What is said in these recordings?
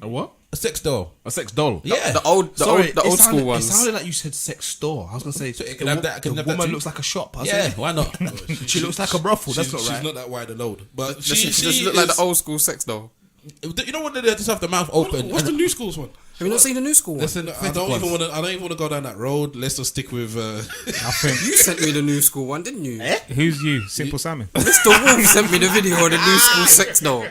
A what? A sex doll. A sex doll. Yeah. The old school ones. It sounded like you said sex store. I was gonna say So it can have that- it can the have that woman too. looks like a shop. I Yeah, said, why not? she looks like a brothel. That's not She's right. not that wide a load, but She she just look like the old school sex doll. You know when they just have the mouth open? What's the new schools one? Have you not seen the new school one? Listen, I don't even want to go down that road. Let's just stick with. I think. You sent me the new school one, didn't you? Who's you? Simple Simon. Mr. Wolf sent me the video of the new school sex doll.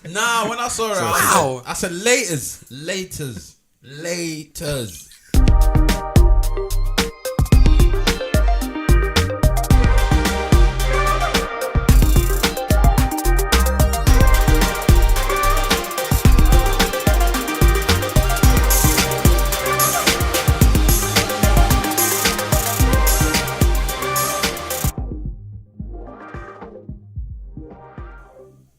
Nah, when I saw it, Wow. I said laters.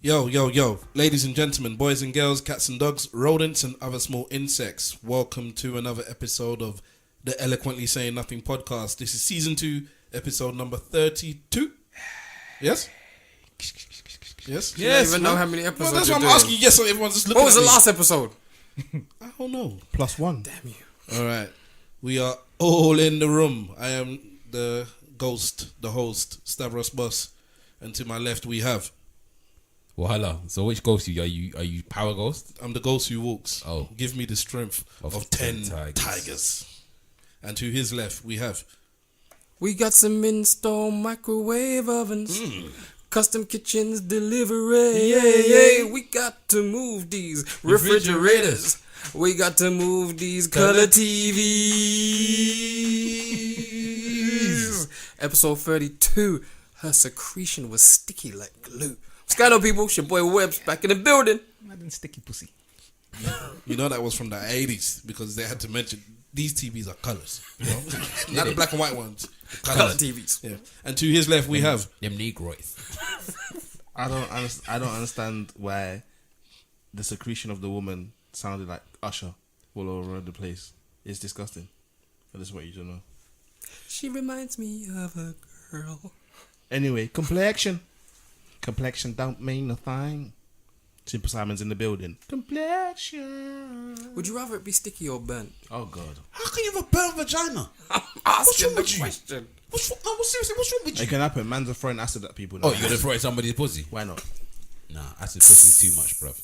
Yo, ladies and gentlemen, boys and girls, cats and dogs, rodents and other small insects. Welcome to another episode of the Eloquently Saying Nothing podcast. This is season 2, episode number 32. Yes? Yes? I don't even know how many episodes Well, that's you're why I'm doing. asking. Yes, so everyone's just looking What was at the me. last episode? I don't know. +1. Damn you. All right. We are all in the room. I am the ghost, the host, Stavros Boss. And to my left we have... Well, hello. So which ghost are you Power Ghost? I'm the ghost who walks. Oh. Give me the strength of 10 tigers. And to his left, we have... We got some install microwave ovens. Custom kitchens delivery. We got to move these refrigerators. We got to move these color TVs. Episode 32. Her secretion was sticky like glue. What's going on, people? It's your boy Webbs back in the building. Madden sticky pussy. You know that was from the 80s because they had to mention these TVs are colours. You know? Not the black and white ones. Color TVs. Yeah. And to his left, we have... Them Negroids. I don't understand why the secretion of the woman sounded like Usher all over the place. It's disgusting. I just want you to know. She reminds me of a girl. Anyway, complexion don't mean a thing. Simple Simon's in the building. Complexion. Would you rather it be sticky or burnt? Oh God. How can you have a burnt vagina? I'm asking wrong the with you? question. Seriously, what's wrong with you? It can happen. Man's are throwing acid at people. Oh, now. you're gonna throw at somebody's pussy? Why not? Nah, acid pussy is too much, bruv.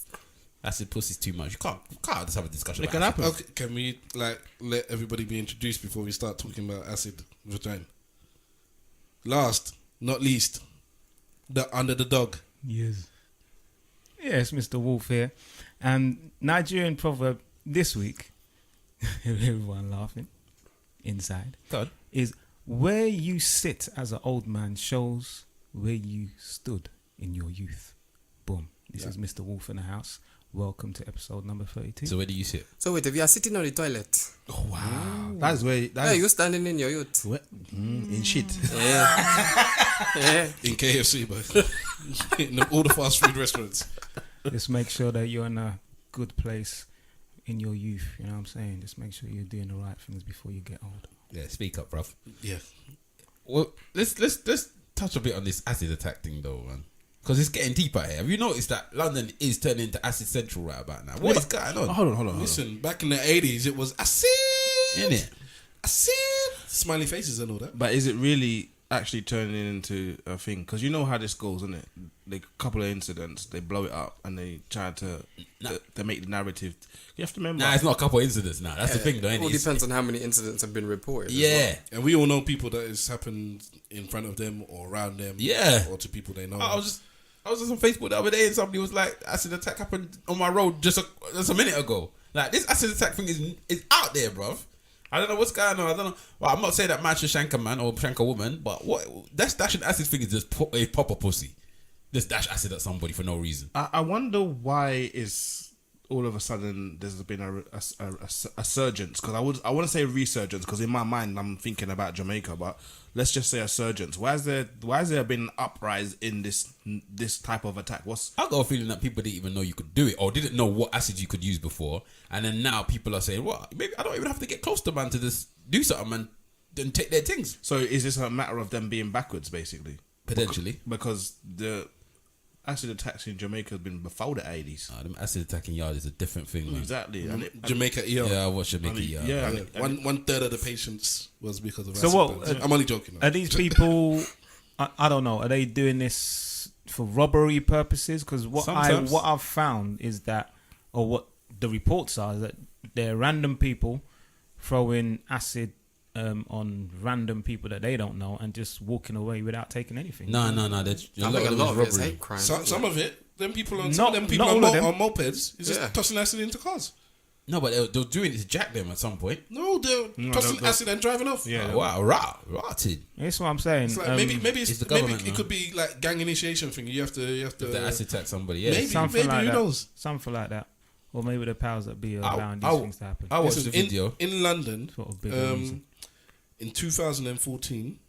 Acid pussy is too much. You can't just have a discussion. It about can acid. happen. Okay, can we let everybody be introduced before we start talking about acid vagina? Last, not least, the under the dog. Yes. Yes, Mr. Wolf here. And Nigerian proverb this week, everyone laughing inside, God. is where you sit as an old man shows where you stood in your youth. Boom. This is Mr. Wolf in the house. Welcome to episode number 32. So where do you sit? So wait, if you are sitting on the toilet, That's where. yeah, That's you're standing in your youth. in shit. Yeah. In KFC, but in all the fast food restaurants. Just make sure that you're in a good place in your youth. You know what I'm saying? Just make sure you're doing the right things before you get old. Yeah, speak up, bruv. Yeah. Well, let's touch a bit on this acid attack thing, though, man. Because it's getting deeper here. Have you noticed that London is turning into acid central right about now? What is going on? Hold on. Listen, back in the 80s, it was acid. Innit? Acid. Smiley faces and all that. But is it really actually turning into a thing? Because you know how this goes, isn't it? Like a couple of incidents, they blow it up and they try to they make the narrative. You have to remember. Nah, it's not a couple of incidents now. That's the thing, though, It all innit? depends on how many incidents have been reported. as Yeah. And we all know people that it's happened in front of them or around them. Yeah. Or to people they know. I was just on Facebook the other day and somebody was like, acid attack happened on my road just a minute ago. Like, this acid attack thing is out there, bruv. I don't know what's going on. I don't know. Well, I'm not saying that man should shank a man or shank a woman, but what that's dashing acid thing is just a proper pussy. Just dash acid at somebody for no reason. I wonder why is all of a sudden there's been a surgence, because I want to say resurgence, because in my mind I'm thinking about Jamaica, but let's just say a surgence. Why has there been an uprise in this type of attack? I got a feeling that people didn't even know you could do it or didn't know what acid you could use before, and then now people are saying, "Well, maybe I don't even have to get close to man to just do something and then take their things." So is this a matter of them being backwards, basically? Potentially. Because acid attacks in Jamaica have been before the 80s. Them acid attacking yard is a different thing, man. Exactly. And Jamaica ER. Yeah, I watched Jamaica. yeah. And one third of the patients was because of So acid what, burns. I'm only joking. Are these people? I don't know. Are they doing this for robbery purposes? Because Sometimes. what I've found is that, or what the reports are, that they're random people throwing acid on random people that they don't know and just walking away without taking anything. No. I think a lot of it is hate crimes. Some of it, them people on Not- some of them people not on, all of them. on mopeds is just Yeah. tossing acid into cars. No, but they're doing it to jack them at some point. No, they're tossing they'll- acid and driving off. Yeah. Wow, rotted. That's what I'm saying. It's like maybe It's the government, it man. could be like gang initiation thing. You have to The acid attack somebody. Yeah. maybe something like who that. knows? Something like that. Or maybe the powers that be are I'll- allowing these I'll- things to happen. I watched Listen, the video. in London. Sort of bigger reason. In 2014,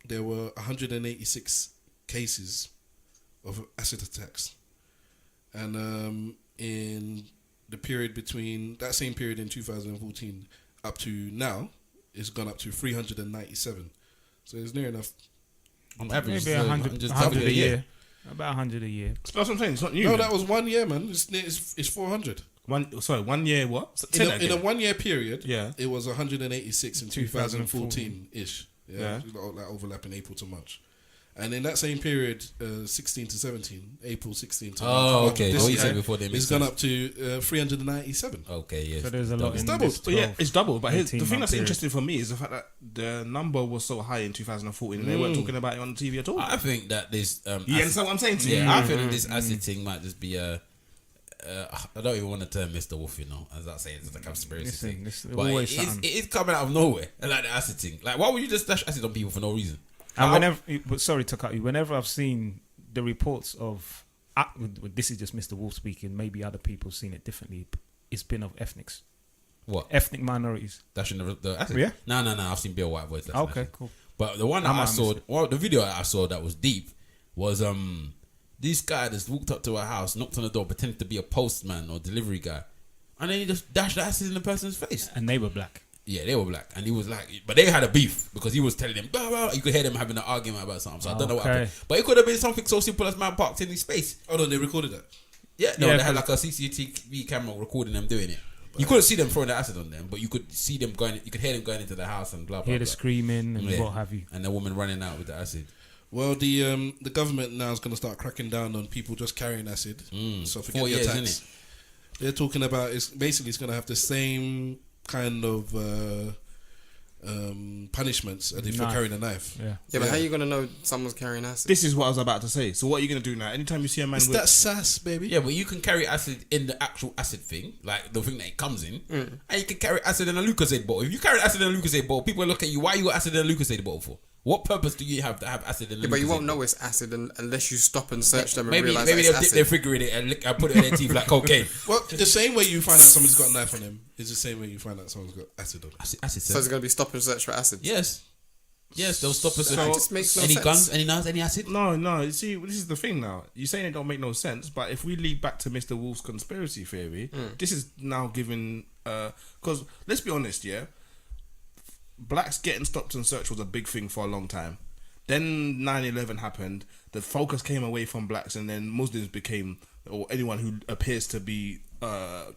there were 186 cases of acid attacks, and in the period between that same period in 2014 up to now, it's gone up to 397. So it's near enough. On average, Maybe 100 a year. About 100 a year. that's what I'm saying. It's not new. No, that was 1 year, man. It's 400. 1 year. What? Say that In a again. 1 year period, Yeah. it was 186 in 2014 ish. Yeah. That overlapping April to March. And in that same period, 16 to 17, April 16 to Oh, okay. this What you year, said before they it's mixed gone us. up to 397. Okay, yes. So there's a lot in doubled. this But yeah, 12, it's double. But here's, the 18 thing month that's period. interesting for me is the fact that the number was so high in 2014 and they weren't talking about it on TV at all. I think that this. You understand what I'm saying to you? Yeah, I think that this acid thing might just be a. I don't even want to turn Mr. Wolf, you know, as I say, it's like a conspiracy Listen, thing. this- But always it is, something. it is coming out of nowhere, like the acid thing. Like, why would you just dash acid on people for no reason? And whenever, but sorry to cut you, whenever I've seen the reports of, this is just Mr. Wolf speaking, maybe other people have seen it differently, it's been of ethnics, What? ethnic minorities. Dashing the acid? Yeah. No. I've seen Bill White boys. dash Okay, acid. cool. But the one that I saw, the video that I saw that was deep was this guy just walked up to a house, knocked on the door, pretended to be a postman or delivery guy, and then he just dashed the acid in the person's face. And they were black. Yeah, they were black, and he was like, but they had a beef because he was telling them, blah, blah. You could hear them having an argument about something. So I don't know what Okay. happened, but it could have been something so simple as man parked in his space. Oh no, they recorded that. Yeah, no, Yeah, they had 'cause- like a CCTV camera recording them doing it. You couldn't see them throwing the acid on them, but you could see them going. You could hear them going into the house and blah blah. Hear the blah. screaming and Yeah. what have you. And the woman running out with the acid. Well, the government now is going to start cracking down on people just carrying acid. So forget 4 your years, tax. innit? They're talking about it's going to have the same kind of punishments as if you're Knife. carrying a knife. Yeah. Yeah, but how are you gonna know someone's carrying acid? This is what I was about to say. So what are you going to do now? Anytime you see a man It's with... that sass, baby. Yeah, but you can carry acid in the actual acid thing, like the thing that it comes in, and you can carry acid in a Lucozade bottle. If you carry acid in a Lucozade bottle, people look at you. Why you got acid in a Lucozade bottle for? What purpose do you have to have acid in a Yeah, but you Lucozade won't bottle? know it's acid unless you stop and search them and Maybe realize maybe that they'll it's dip their acid. finger in it and put it in their teeth like cocaine. Well, the same way you find out somebody's got a knife on them is the same way you find out someone's got acid on them. Acid, So it's gonna be stop and search for acid. yes, they'll stop us. So it just makes no any sense. guns, any knives, any acid? No, you see, this is the thing now. You're saying it don't make no sense, but if we lead back to Mr. Wolf's conspiracy theory, this is now giving... Because, let's be honest, yeah? Blacks getting stopped and searched was a big thing for a long time. Then 9/11 happened. The focus came away from blacks, and then Muslims became, or anyone who appears to be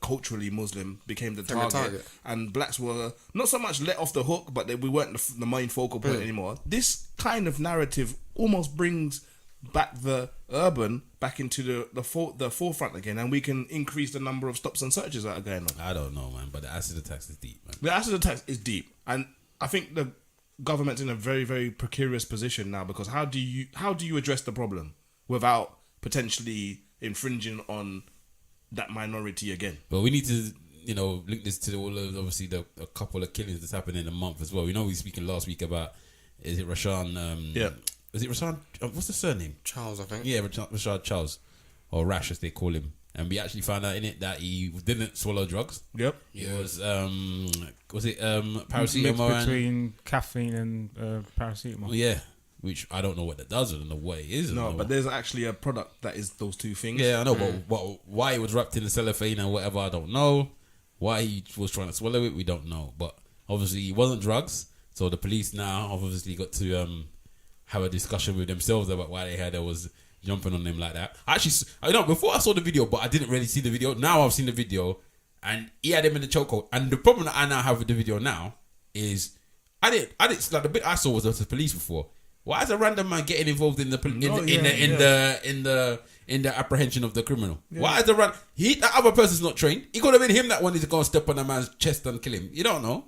culturally Muslim became the target. And blacks were not so much let off the hook, but we weren't the main focal point anymore. This kind of narrative almost brings back the urban back into the forefront again, and we can increase the number of stops and searches that are going on. I don't know, man, but the acid attacks is deep, man. The acid attack is deep, and I think the government's in a very, very precarious position now, because how do you address the problem without potentially infringing on that minority again? But we need to, link this to all of obviously a couple of killings that's happened in a month as well. We know we were speaking last week about, is it Rashawn? Yeah. Is it Rashawn? What's the surname? Charles, I think. Yeah, Rashad Charles, or Rash as they call him. And we actually found out in it that he didn't swallow drugs. Yep. It was Mixed paracetamol and between caffeine and paracetamol. yeah, which I don't know what that does. I don't know what it is. I No, don't know but what- there's actually a product that is those two things. yeah, I know, but why it was wrapped in the cellophane and whatever, I don't know. Why he was trying to swallow it, we don't know. But obviously, it wasn't drugs. So the police now have obviously got to have a discussion with themselves about why there was jumping on them like that. Actually, before I saw the video, but I didn't really see the video. Now I've seen the video, and he had him in the chokehold. And the problem that I now have with the video now is I didn't like the bit I saw was the police before. Why is a random man getting involved in the in the apprehension of the criminal? Yeah. Why is that other person's not trained? It could have been him that wanted to go and step on a man's chest and kill him. You don't know.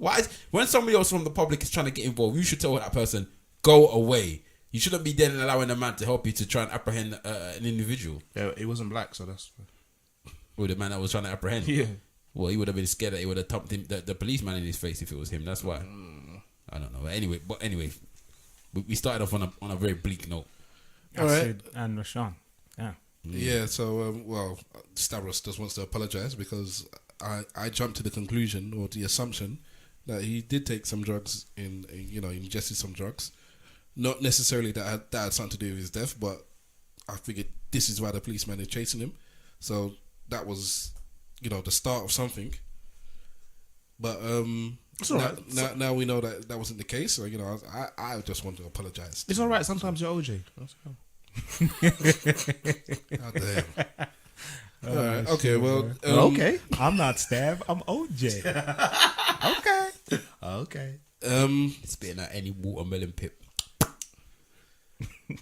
When somebody else from the public is trying to get involved, you should tell that person, go away. You shouldn't be then allowing a man to help you to try and apprehend an individual. Yeah, he wasn't black, so that's. Well, the man that was trying to apprehend. Yeah. Well, he would have been scared that he would have thumped him, the policeman in his face if it was him. That's why. I don't know. But anyway, we started off on a very bleak note. All right. Acid and Rashawn. Yeah. Yeah, so, Stavros just wants to apologise because I jumped to the conclusion or the assumption that he did take some drugs, ingested some drugs. Not necessarily that had something to do with his death, but I figured this is why the policeman is chasing him. So that was, the start of something. But it's all right. Now we know that wasn't the case. So, I just want to apologise. It's all right. Sometimes you're OJ. Oh, damn. All right. Okay. Well. Okay. I'm not Stav. I'm OJ. Okay. Spitting out any watermelon pip.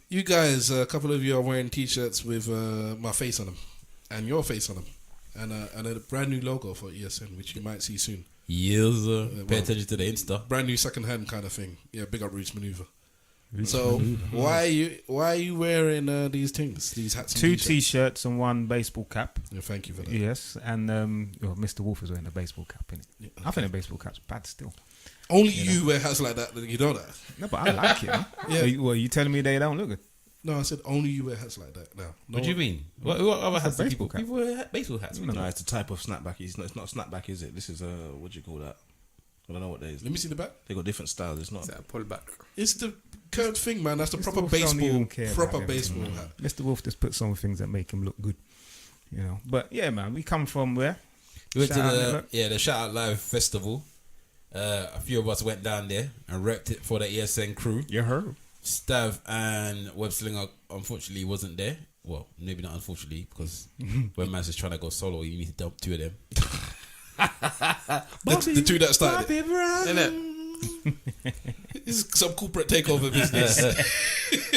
You guys, a couple of you are wearing T-shirts with my face on them and your face on them, and a brand new logo for ESN, which you might see soon. Yes, pay attention to the Insta. Brand new second-hand kind of thing. Yeah, big up Roots Maneuver. Why are you wearing these things, these hats? And 2 T-shirts and 1 baseball cap. Yeah, thank you for that. Yes, and Mr. Wolf is wearing a baseball cap, innit? Yeah. I think the baseball cap's bad still. Only you wear hats like that. You know that. No, but I like it. Man. Yeah. Are you telling me they don't look good? No, I said only you wear hats like that. Now, What do you mean? What other hats do baseball people wear? Baseball hats. No, it's a type of snapback. It's not a snapback, is it? This is what do you call that? I don't know what that is. Let me see the back. They got different styles. It's not. Is that a pullback? It's the curved thing, man. That's the Mr. proper Wolf don't even baseball. care Proper about them. baseball hat. Mr. Wolf just puts on things that make him look good, But yeah, man, we come from where? We went Shout out to Network. the Shout Out Live Festival. A few of us went down there and repped it for the ESN crew. You heard. Stav and Webslinger unfortunately wasn't there. Well, maybe not unfortunately, because when man's just trying to go solo, you need to dump 2 of them. The 2 that started it. Innit? It's some corporate takeover business.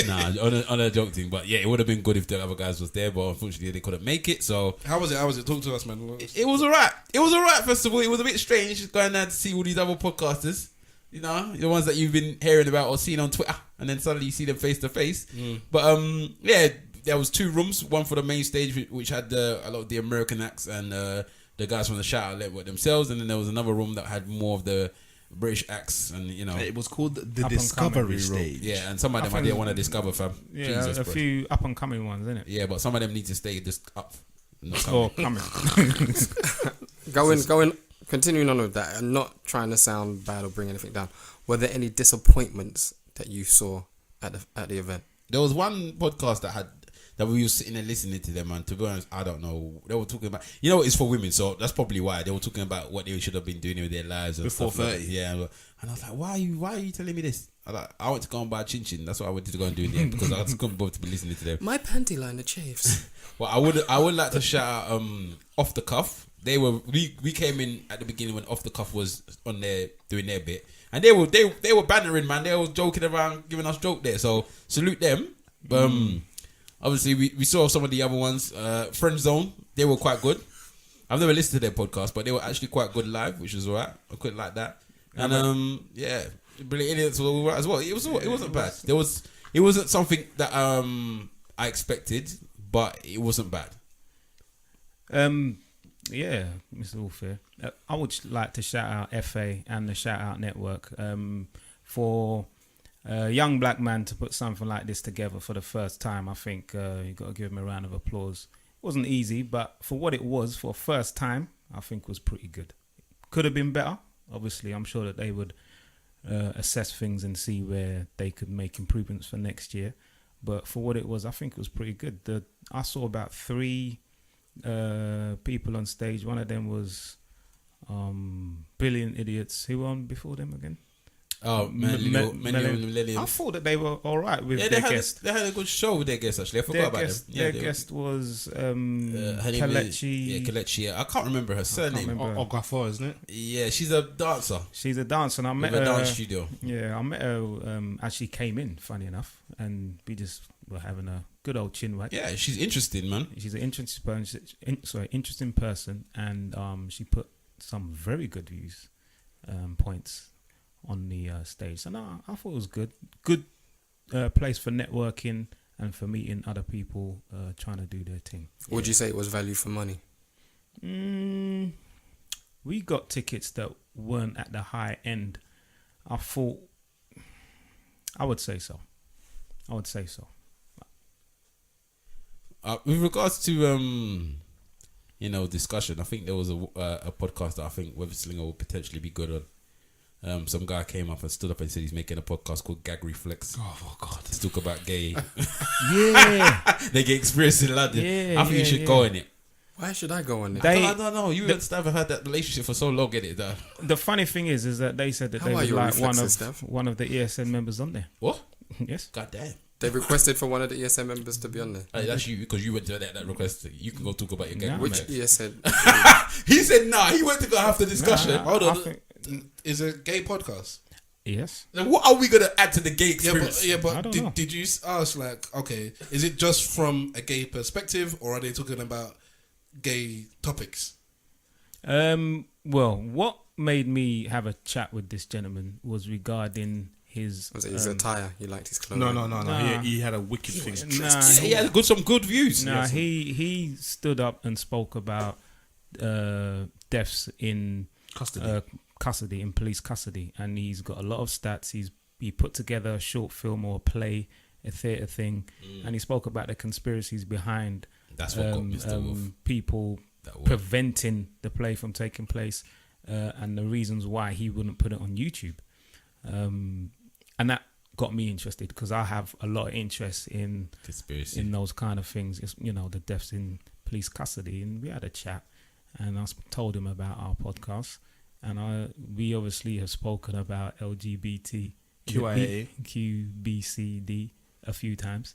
Nah, on a joke thing. But yeah, it would have been good if the other guys was there, but unfortunately they couldn't make it. So How was it? Talk to us, man. it was alright. It was alright festival. It was a bit strange going there to see all these other podcasters. The ones that you've been hearing about or seen on Twitter, and then suddenly you see them face to face. But yeah, there was 2 rooms. One for the main stage, which had a lot of the American acts and the guys from the Shout Out Network themselves, and then there was another room that had more of the British acts, and It was called the Up and Discovery coming stage. yeah, and some of them I didn't want to discover, fam. Yeah, Jesus, a bro. few up and coming ones, innit? Yeah, but some of them need to stay just up. Not Or coming. coming. Continuing on with that, and not trying to sound bad or bring anything down. Were there any disappointments that you saw at the event? There was one podcast that we were sitting and listening to them, and to be honest, I don't know. They were talking about, it's for women, so that's probably why they were talking about what they should have been doing with their lives and Before stuff like 30. that. Yeah, and I was like, why are you telling me this? I went to go and buy a chin chin. That's what I wanted to go and do in the end, because I just couldn't bother to be listening to them. My panty liner chafes. Well, I would like to shout out Off the Cuff. We came in at the beginning when Off the Cuff was on there doing their bit, and they were bantering, man. They were joking around, giving us joke there. So salute them. Obviously we saw some of the other ones. Friend Zone, they were quite good. I've never listened to their podcast, but they were actually quite good live, which was alright. I quite like that. And yeah, Brilliant Idiots were alright as well. It wasn't bad. It wasn't something that I expected, but it wasn't bad. Yeah, Mr. Wolfair. I would like to shout out FA and the Shout Out Network for a young black man to put something like this together for the first time. I think you got to give him a round of applause. It wasn't easy, but for what it was, for first time, I think was pretty good. Could have been better. Obviously, I'm sure that they would assess things and see where they could make improvements for next year. But for what it was, I think it was pretty good. I saw about 3 people on stage. One of them was Brilliant Idiots. Who on before them again? Oh, Millennium. I thought that they were all right with Yeah, their guest. they had a good show with their guest actually. I forgot Their about guest, them. their guest was her name is- Kelechi. Yeah, Kelechi. Yeah. I can't remember her surname. remember. Okafor, isn't it? Yeah, she's a dancer She's a dancer, and I met with a her. dance studio. Yeah, I met her. Actually, came in, funny enough, and we just were having a good old chin wag. Yeah, she's interesting, man. She's an interesting person. Interesting person, and she put some very good views, points on the stage. So no, I thought it was good. Good place for networking and for meeting other people trying to do their thing. Would you say it was value for money? We got tickets that weren't at the high end. I would say so. With regards to discussion, I think there was a podcast that I think Webber Slinger will potentially be good on. Some guy came up and stood up and said he's making a podcast called Gag Reflex. Oh God! To talk about gay Yeah. they gay experience in London. Yeah, I think you yeah, should yeah. go in it. Why should I go on it? I don't know. You and Stav have had that relationship for so long, get it? The funny thing is that they said that How they are would your like reflexes, Steph? one of the ESN members on there. What? Yes. God damn. They requested for one of the ESN members to be on there. That's you because you went to that request. You can go talk about your gag. Nah, Which reflex. ESN? He said nah. He went to go have the discussion. Nah, Hold I on. think- Is it a gay podcast? yes. Then what are we gonna add to the gay experience? Yeah, I but don't know. did you ask, like, okay, is it just from a gay perspective, or are they talking about gay topics? Well, what made me have a chat with this gentleman was regarding his. Was it his attire? You liked his clothing? No. Nah. He had a wicked thing. Nah, He had some good views. nah, he stood up and spoke about deaths in Custody. in police custody, and he's got a lot of stats. He put together a short film or a play, a theatre thing, and he spoke about the conspiracies behind That's what got Mr. Wolf. people That Wolf. preventing the play from taking place, and the reasons why he wouldn't put it on YouTube, and that got me interested because I have a lot of interest in Conspiracy. those kind of things. It's, the deaths in police custody, and we had a chat, and I told him about our podcast, and we obviously have spoken about LGBT QIA. QBCD a few times,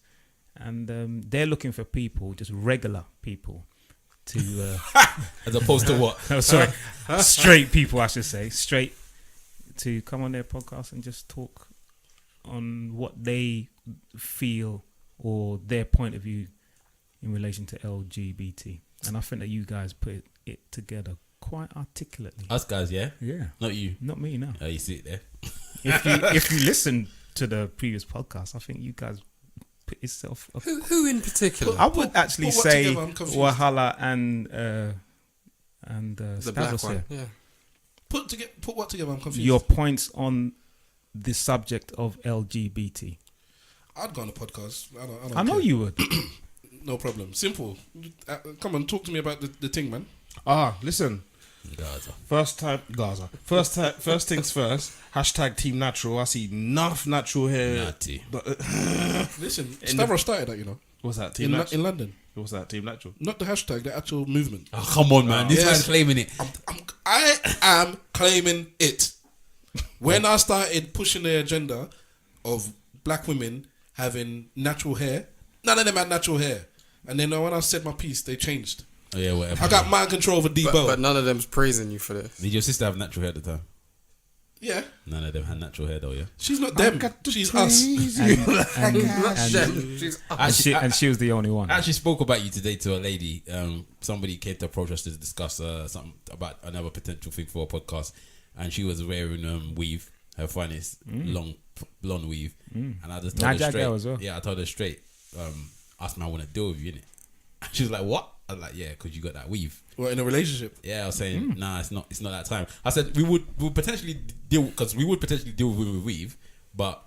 and they're looking for people, just regular people, to As opposed to what? oh, sorry, straight people, I should say, straight, to come on their podcast and just talk on what they feel or their point of view in relation to LGBT. And I think that you guys put it together quite articulately. Us guys, yeah? Yeah. Not you. Not me, no. Oh, you see it there? If you listen to the previous podcast, I think you guys put yourself up. Who in particular? I would actually put what say together, I'm confused. Wahala and The black Stavros one. here. Yeah. Put what together? I'm confused. Your points on the subject of LGBT. I'd go on a podcast. I don't I know care. you would. No problem. Simple. Come on, talk to me about the thing, man. Listen. First things first. Hashtag Team Natural. I see enough natural hair. Natty. Listen, Stavros started that, What's that? Team in Natural. London. What's that? Team Natural. Not the hashtag, the actual movement. Oh, come on, man. This Yes. man's claiming it. I am claiming it. When I started pushing the agenda of black women having natural hair, none of them had natural hair. And then when I said my piece, they changed. Oh, yeah, whatever. I got mind control over Debo. But none of them's praising you for this. Did your sister have natural hair at the time? Yeah, None of them had natural hair, though, yeah? she's not them. She's us. And she was the only one. I actually spoke about you today to a lady. Somebody came to approach us to discuss something about another potential thing for a podcast, and she was wearing weave, her finest long blonde weave, and I just told her Niger straight. girl as well. Yeah, I told her straight. Asked me, I want to deal with you, innit? She was like, "What?" I was like, "Yeah, because you got that weave." We're in a relationship. Yeah, I was saying, nah, it's not that time. I said we would potentially deal with weave, but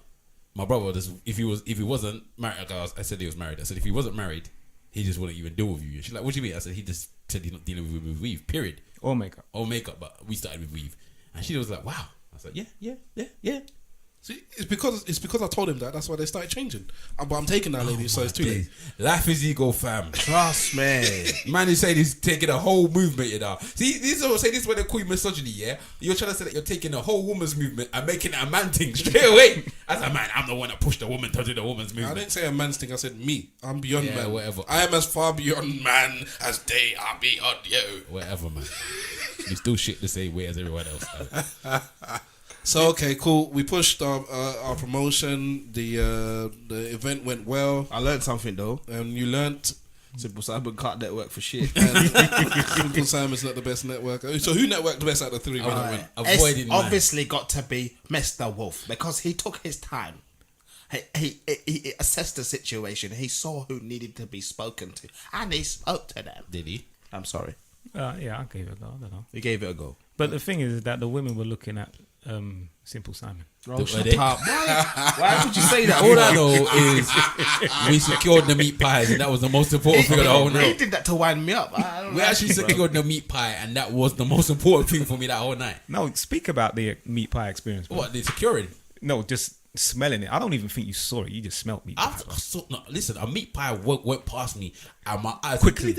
my brother does. If he wasn't married, I said he was married. I said if he wasn't married, he just wouldn't even deal with you. She's like, what do you mean? I said he just said he's not dealing with weave. Period. Or makeup. Or makeup, but we started with weave, and she was like, wow. I was like, yeah. See, it's because I told him that. That's why they started changing. But I'm taking that lady, so it's too late. Life is ego, fam. Trust me. Man is saying he's taking a whole movement, you know. See, this is when they call you misogyny, yeah? You're trying to say that you're taking a whole woman's movement and making it a man thing straight away. As a man, I'm the one that pushed the woman to do the woman's movement. I didn't say a man's thing. I said me. I'm beyond Yeah, man. whatever. I am as far beyond man as they are beyond you. Whatever, man. You still shit the same way as everyone else. So okay, cool. We pushed our promotion. The event went well, I learned something though. and you learnt. Simple Simon can't network for shit. Simple Simon's not the best networker. So who networked the best out of the three? When I went? Avoiding It's man. obviously got to be Mr. Wolf because he took his time. He assessed the situation. He saw who needed to be spoken to, and he spoke to them. Did he? I'm sorry. Yeah, I gave it a go. I don't know. He gave it a go. But the thing is that the women were looking at Simple Simon. Oh, shut they? up. Why would you say that? All I know is we secured the meat pies, and that was the most important thing of the whole He night. did that to wind me up. I don't We like actually it, bro. secured the meat pie, and that was the most important thing for me that whole night. No, speak about the meat pie experience. Bro. What, the securing? No, just smelling it. I don't even think you saw it. You just smelt meat pie. I saw, no, listen, a meat pie went past me, and my eyes Quickly.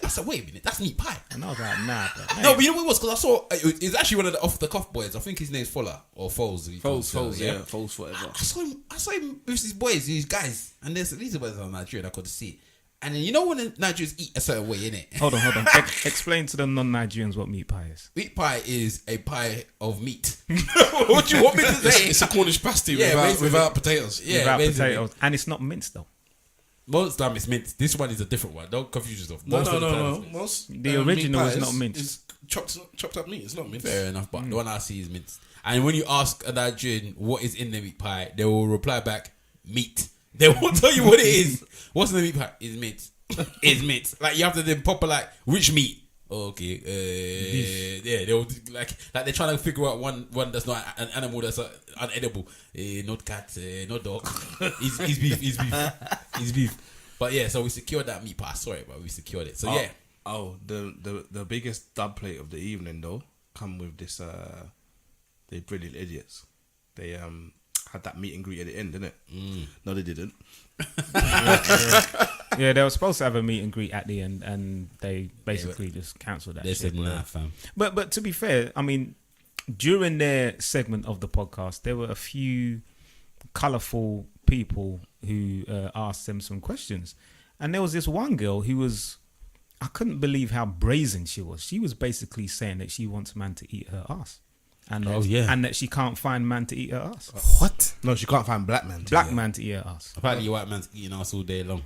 I said, wait a minute, that's meat pie. And I was like, nah, bro. No, but you know what it was? Because I saw it's actually one of the off the cuff boys. I think his name's Fuller or Foles. Foles forever. I saw him with these boys, these guys, and these boys are Nigerian. I could see. And then you know when the Nigerians eat a certain way, innit? Hold on. Explain to the non-Nigerians what meat pie is. Meat pie is a pie of meat. What do you want me to say? It's a Cornish pasty Yeah, basically. without potatoes. Yeah, Without basically. potatoes. And it's not minced though. Most time it's minced. This one is a different one. Don't confuse yourself. No, Most of the time no. it's minced. Most The original meat is pies not minced. Is chopped up meat. It's not minced. Fair enough, but the one I see is minced. And when you ask a Nigerian what is in the meat pie, they will reply back, meat. They won't tell you what it is. What's in the meat pie? It's meat. It's meat. Like you have to then proper like, which meat? Oh, okay. Yeah, they'll like they're trying to figure out one that's not an animal that's unedible. Not cat, not dog. It's beef. It's beef. But yeah, so we secured that meat pie. Sorry, but we secured it. So yeah. Oh, the biggest dub plate of the evening though come with this the Brilliant Idiots. They had that meet and greet at the end, didn't it? No, they didn't. Yeah, they were supposed to have a meet and greet at the end, and they basically just cancelled that. They shit. said nah, fam. But to be fair, I mean, during their segment of the podcast, there were a few colourful people who asked them some questions, and there was this one girl who was, I couldn't believe how brazen she was. She was basically saying that she wants man to eat her ass, and and that she can't find man to eat her ass. What? No, she can't find black man. Black man to eat her ass. Apparently, white man's eating ass all day long.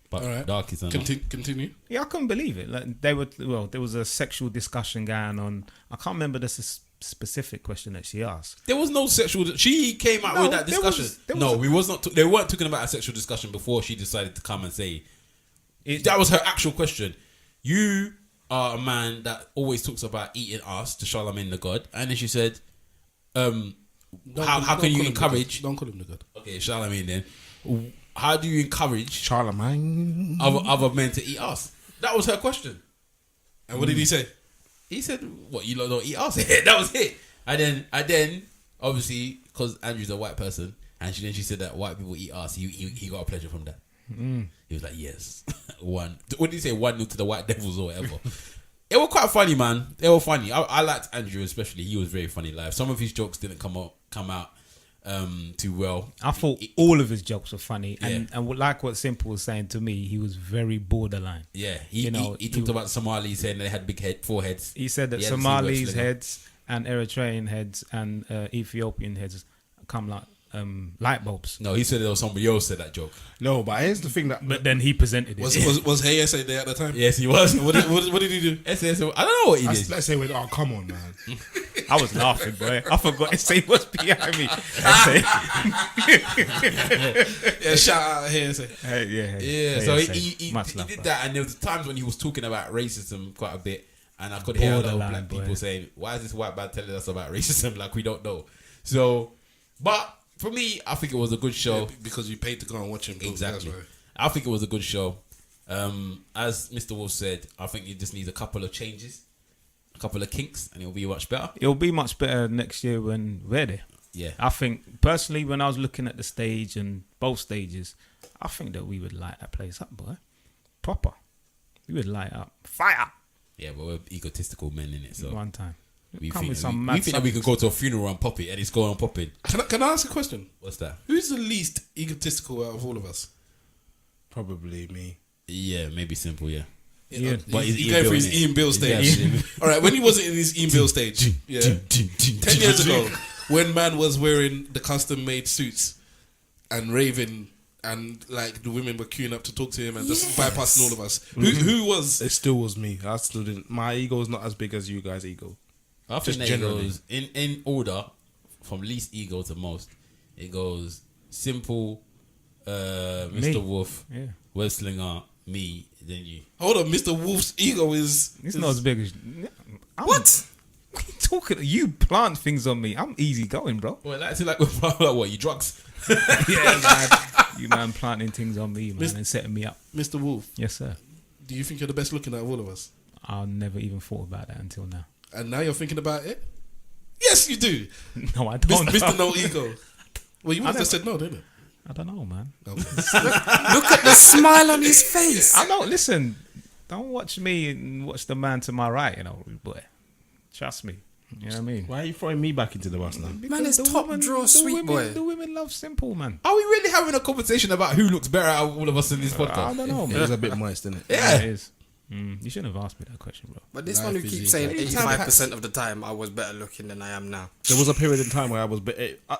But All right. dark is not. Continue. Yeah, I couldn't believe it. Like there was a sexual discussion going on. I can't remember the specific question that she asked. There was no sexual. She came out No, with that there discussion. was We was not. They weren't talking about a sexual discussion before she decided to come and say. It- That was her actual question. You are a man that always talks about eating ass to Charlemagne the God, and then she said, "How can you call him the encourage?" God. Don't call him the God. Okay, Charlemagne. Then, how do you encourage Charlemagne. other men to eat ass? That was her question. And what did he say? He said, "What, you lot don't eat ass?" That was it. And then obviously because Andrew's a white person, and she said that white people eat ass. He got a pleasure from that. He was like, yes, one. What did he say? 1-0 to the White Devils or whatever. It was quite funny, man. They were funny. I liked Andrew especially. He was very funny live. Some of his jokes didn't come out too well. I thought all of his jokes were funny, and like what Simple was saying to me, he was very borderline. Yeah, he talked about Somalis saying they had big foreheads. He said that He hadn't seen Somalis wrestling. heads and Eritrean heads and Ethiopian heads come like light bulbs. No, he said there was somebody else said that joke. No, but here's the thing that But then he presented it. Was Hayese there at the time? Yes, he was. What did he do? I don't know what he did. let's say, oh come on, man. I was laughing, boy. I forgot to say what's behind me. Yeah, shout out Hayese. Yeah, so he did that, and there was times when he was talking about racism quite a bit, and I could hear a lot of Borderline, black boy. people saying, "Why is this white man telling us about racism like we don't know?" So, but for me, I think it was a good show. Because you paid to go and watch him. Exactly, That's right. I think it was a good show. As Mr. Wolf said, I think it just needs a couple of changes, a couple of kinks, and it'll be much better. It'll be much better next year when we're there. Yeah. I think personally, when I was looking at the stage and both stages, I think that we would light that place up, boy. Proper. We would light up. Fire. Yeah, but we're egotistical men in it, so One time. we Come think, with some we mad think that we subjects. could go to a funeral and pop it, and it's going on popping. Can I ask a question? What's that? Who's the least egotistical out of all of us? Probably me. Yeah, maybe simple. Yeah. Yeah. But he's he's going Ian for his Bill, innit? Ian Bill Yeah, stage. yeah. All right, when he wasn't in his Ian Bill stage, yeah, 10 years ago, when man was wearing the custom made suits and raving, and like the women were queuing up to talk to him and just bypassing all of us. Who was? It still was me. I still didn't. My ego is not as big as you guys' ego. I think Just that it generally. goes in order from least ego to most. It goes simple, Mr. Wolf, Yeah. Web Slinger, me, then you. Hold on, Mr. Wolf's ego is. It's not as big as. What? What are you talking? You plant things on me. I'm easy going, bro. Well, that's like what you drugs. Yeah, man. You man planting things on me, man, and setting me up. Mr. Wolf, Yes, sir. do you think you're the best looking out of all of us? I never even thought about that until now. And now you're thinking about it? Yes, you do. No, I don't. Mr. know. No Ego. Well, you must have said no, didn't it? I don't know, man. Okay. Look at the smile on his face. I don't listen. Don't watch me and watch the man to my right, boy. Trust me. You know what I mean? Why are you throwing me back into the bus now? Man, it's the top drawer, sweet women, boy. The women love simple, man. Are we really having a conversation about who looks better out of all of us in this I podcast? don't know, It man. was a bit moist, isn't it? Yeah. It is. You shouldn't have asked me that question, bro. But this Life one who is keeps easy. saying Anytime 85% of the time I was better looking than I am now. There was a period in time where I was.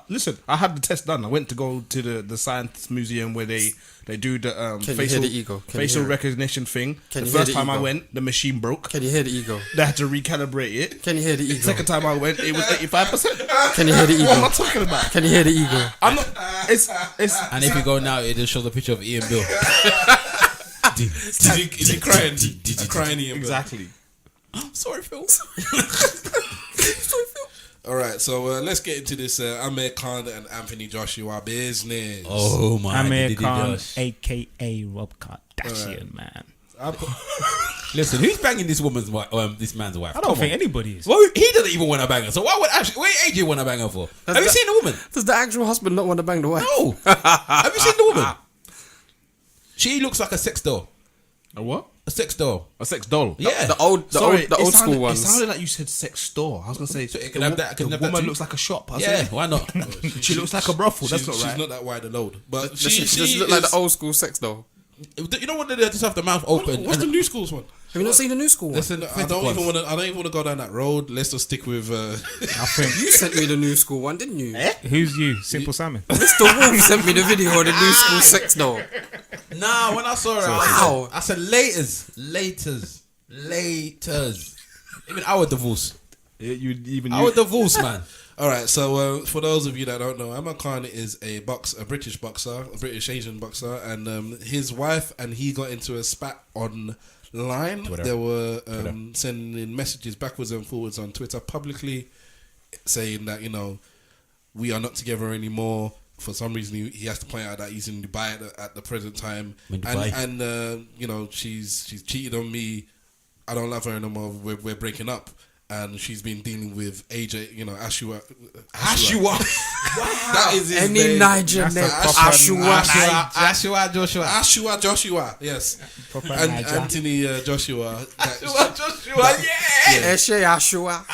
Listen, I had the test done. I went to go to the science museum where they do the Can you facial hear the ego? Can you facial hear it? recognition thing. Can The you hear first the time I ego? went, the machine broke. Can you hear the ego? They had to recalibrate it. Can you hear the ego? Second time I went, it was 85%. Can you hear the What am I ego? talking about? Can you hear the ego? I'm not. It's. And if you go now, it just shows a picture of Ian Bill. Is he crying? Crying Ian Bill? Exactly. Sorry, Phil. All right, so let's get into this Amir Khan and Anthony Joshua business. Oh my Amir God. Khan, aka Rob Kardashian, man. Listen, who's banging this woman's wife? This man's wife. I don't think anybody is. Well, he doesn't even want to bang her. So why would AJ want to bang her for? Have you seen the woman? Does the actual husband not want to bang the wife? No. Have you seen the woman? She looks like a sex doll. A what? A sex doll. A sex doll. Yeah. The old it school ones. It sounded like you said sex store. I was gonna say So it can have that- it can the have that woman too. looks like a shop. I Yeah, said, why not? she looks like a brothel. That's not She's right. not that wide a load, but Does she just look like the old school sex doll? You know when they just have the mouth open? What's the new schools one? Have you not seen the new school one? Listen, I don't even want to. I don't even want to go down that road. Let's just stick with. I think. You sent me the new school one, didn't you? Who's you? Simple Simon. Mr. Wolf sent me the video of the new school sex doll. Nah, when I saw her, Wow. I said laters. Even our divorce. You even Our divorce, man. All right, so for those of you that don't know, Amir Khan is a British boxer, a British Asian boxer, and his wife and he got into a spat online. Twitter. They were sending messages backwards and forwards on Twitter publicly, saying that we are not together anymore. For some reason, he has to point out that he's in Dubai at the present time, In Dubai. and she's cheated on me. I don't love her anymore. We're breaking up. And she's been dealing with AJ, Ashua. That is his Any name. Niger name. Ashua. Joshua. Joshua, yes. Proper And Niger. Anthony Joshua. Joshua, yeah. Eshe Ashua.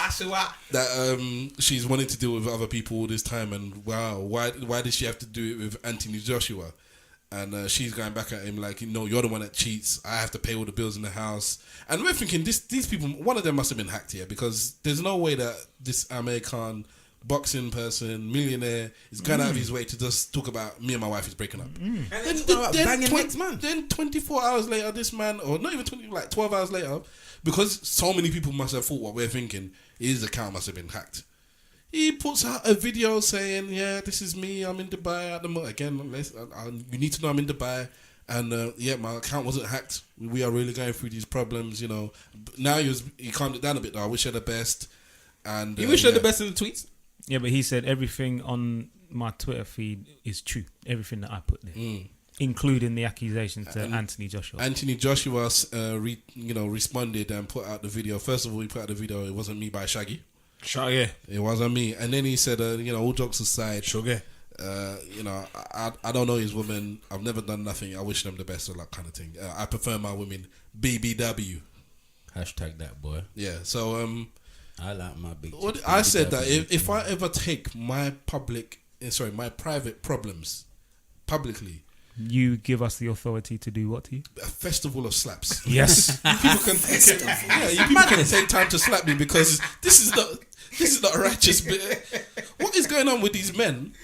That she's wanted to deal with other people all this time, and wow, why did she have to do it with Anthony Joshua? And she's going back at him like, you're the one that cheats. I have to pay all the bills in the house. And we're thinking, these people, one of them must have been hacked here, because there's no way that this Amir Khan boxing person, millionaire, is going out of his way to just talk about me and my wife is breaking up. And then banging next man. Then 24 hours later, this man, or not even 20, like 12 hours later, because so many people must have thought what we're thinking, his account must have been hacked. He puts out a video saying, yeah, this is me, I'm in Dubai at the moment. Again, you need to know I'm in Dubai. And my account wasn't hacked. We are really going through these problems, Now he calmed it down a bit though. I wish her the best. And You wish her the best in the tweets? Yeah, but he said everything on my Twitter feed is true. Everything that I put there, including the accusation to Anthony Joshua. Anthony Joshua, responded and put out the video. First of all, he put out the video. It wasn't me by Shaggy. Sugar. It wasn't me. And then he said, all jokes aside, Sugar. I don't know his women. I've never done nothing. I wish them the best, or that kind of thing. I prefer my women BBW. Hashtag that boy. Yeah. So I like my big. I said that if I ever take my private problems publicly, You give us the authority to do what to you? a festival of slaps. Yes. People can take time to slap me because this is not righteous. But what is going on with these men?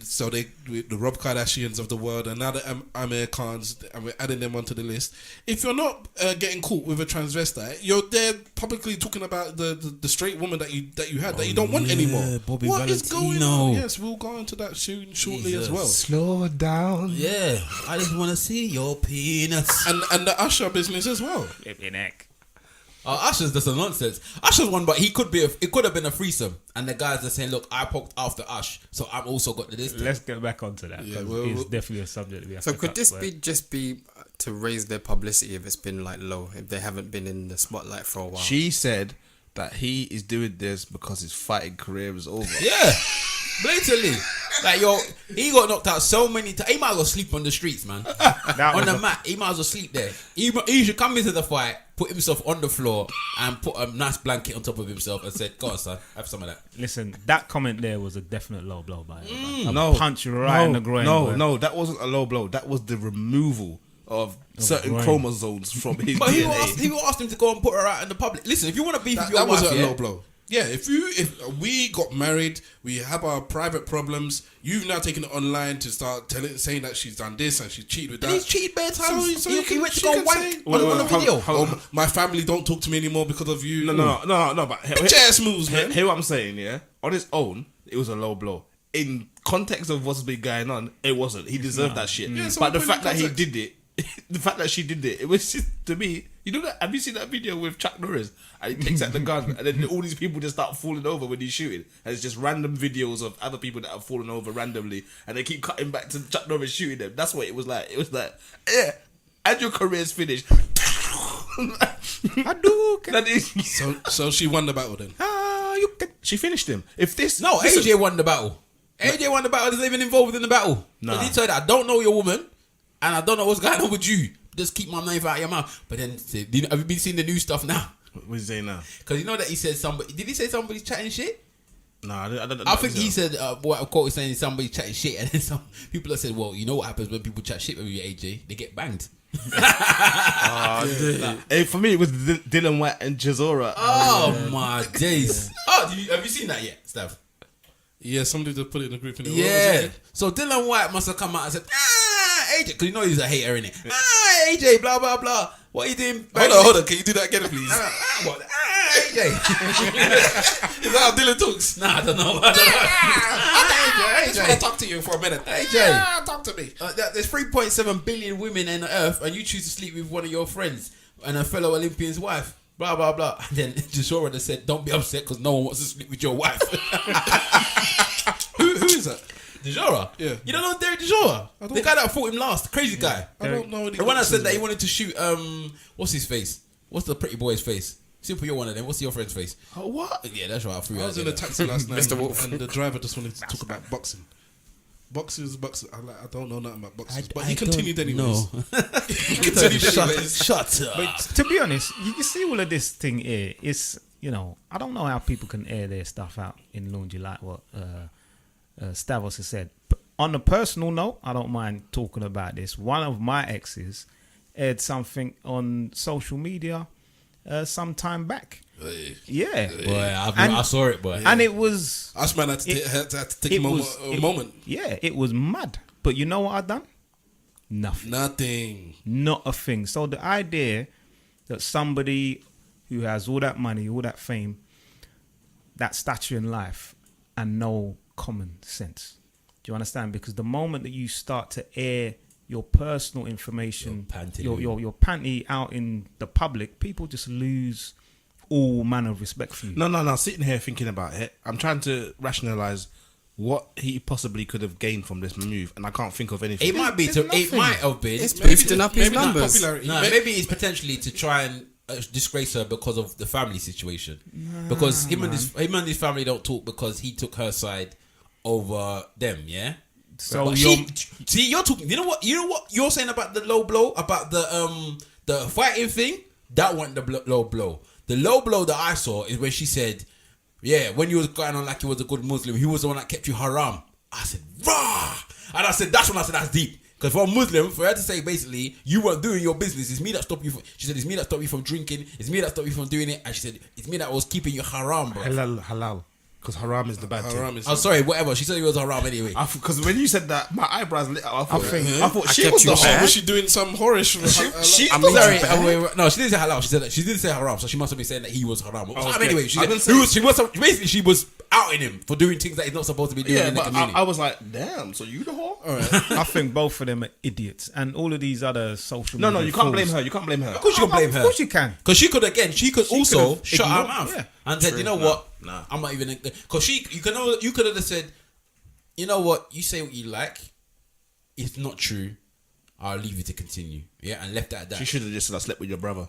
So the Rob Kardashians of the world and now the Amir Khans, and we're adding them onto the list. If you're not getting caught with a transvestite, you're there publicly talking about the straight woman that you had that you don't want anymore. Bobby What is going on? Valentino. Yes, we'll go into that soon, shortly as well. Slow down. Yeah, I just want to see your penis. And the Usher business as well. Flip your neck. Usher's just a nonsense. Usher's one, but it could have been a threesome, and the guys are saying, "Look, I poked after Ush, so I've also got this." Let's get back onto that. Yeah, 'Cause it's definitely a subject we have So to could touch, this but- be just be to raise their publicity if it's been like low, if they haven't been in the spotlight for a while? She said that he is doing this because his fighting career is over. Yeah, blatantly. Like he got knocked out so many times. He might as well sleep on the streets, man. That On was the a- mat, he might as well sleep there. He should come into the fight, put himself on the floor, and put a nice blanket on top of himself and said, "Go on, son, have some of that." Listen, that comment there was a definite low blow by him. A No, punch right in the groin. boy. No, that wasn't a low blow. That was the removal of certain groin. chromosomes from his But DNA. he asked him to go and put her out in the public. Listen, if you want to beef with That your wife, wasn't a yeah, low blow. Yeah, if we got married, we have our private problems. You've now taken it online to start saying that she's done this and she's cheated with that. and he's cheated bare times. you he went to she go can wank say, on a video. "Oh, my family don't talk to me anymore because of you." No, but Bitch ass moves, man. Hear what I'm saying, yeah? On his own, it was a low blow. In context of what's been going on, it wasn't. He deserved that shit. Yeah, so but the put it in fact that he context. did it, the fact that she did it was just, to me, you know that, have you seen that video with Chuck Norris? And he takes out the gun and then all these people just start falling over when he's shooting. And it's just random videos of other people that have fallen over randomly and they keep cutting back to Chuck Norris shooting them. That's what it was like. It was like, yeah, and your career's finished. That is, So she won the battle then. she finished him. If this No, listen, AJ won the battle. AJ won the battle. Isn't even involved in the battle. Nah. He told her, "I don't know your woman, and I don't know what's going on with you. Just keep my name out of your mouth." But then, have you been seeing the new stuff now? What's he saying now? Because you know that he said somebody. Did he say somebody's chatting shit? Nah, I don't. I think he said what a quote is saying somebody's chatting shit, and then some people have said, "Well, you know what happens when people chat shit with you, AJ? They get banged." Hey, for me, it was Dylan White and Chisora. Oh my days! Oh, have you seen that yet, Steph? Yeah, somebody just put it in the group. In the Yeah. So Dylan White must have come out and said, AJ, because you know he's a hater, innit? AJ, blah, blah, blah. What are you doing? Hold on. Can you do that again, please? What? AJ. Is that how Dylan talks? Nah, I don't know. I just want to talk to you for a minute. AJ. Talk to me. There's 3.7 billion women on the earth, and you choose to sleep with one of your friends and a fellow Olympian's wife. Blah, blah, blah. And then Joshua just said, "Don't be upset because no one wants to sleep with your wife." Who is that? Dejora? Yeah. You don't know Derek Dejora? don't. The guy that fought him last, the crazy guy. I don't know. The one that said that he wanted to shoot, what's his face? What's the pretty boy's face? Simple, you're one of them. What's your friend's face? What? Yeah, that's right. I threw I out was in there. a taxi last night, Mr. Wolf. and the driver just wanted to talk about boxing. Boxing. I don't know nothing about boxing, but he I continued don't anyways. know. He continued anyways. Shut up. But to be honest, you see all of this thing here. It's, I don't know how people can air their stuff out in laundry like what Stavros has said. But on a personal note, I don't mind talking about this. One of my exes aired something on social media some time back. Yeah. Boy, And- I saw it, boy. And it was... Us man had to take it a was- moment. Yeah, it was mad. But you know what I done? Nothing. Nothing. Not a thing. So the idea that somebody who has all that money, all that fame, that stature in life, and no common sense. Do you understand? Because the moment that you start to air your personal information, your panty out in the public, people just lose all manner of respect for you. No. Sitting here thinking about it, I'm trying to rationalize what he possibly could have gained from this move, and I can't think of anything. It might be. It might have been. It's boosting up his maybe not numbers. popularity. No, maybe it's potentially to try and disgrace her because of the family situation. Because him and his family don't talk because he took her side over them. Yeah. So But you're talking. You know what you're saying about the low blow, about the fighting thing. That wasn't the low blow. The low blow that I saw is when she said, "Yeah, when you was going on like you was a good Muslim, he was the one that kept you haram." I said, "Rah!" And I said, "That's when I said that's deep." Because for a Muslim, for her to say basically, you weren't doing your business, it's me that stopped you from, she said, it's me that stopped you from drinking, it's me that stopped you from doing it, and she said, it's me that was keeping you haram, bro. Halal. Because haram is the bad Haram thing. is Oh, sorry, whatever. She said it was haram anyway. Because when you said that, my eyebrows lit up. I thought I she kept was you the fair. whole. was she doing some horish? She I mean, sorry, bad. wait, no, she didn't say halal. She said that she didn't say haram, so she must have been saying that he was haram. okay. Anyway, she I said didn't she was basically she was outing him for doing things that he's not supposed to be doing Yeah, in the but community. I was like, damn. So you the whore? I think both of them are idiots, and all of these other social. No, media you can't fools- blame her. You can't blame her. of course you can blame her. Of course you can. Because she could also could've shut her ignored- mouth yeah. and said, you know what, nah. I'm not even. Because you could have said, you know what, you say what you like. It's not true. I'll leave you to continue. Yeah, and left it at that. She should have just said, I slept with your brother.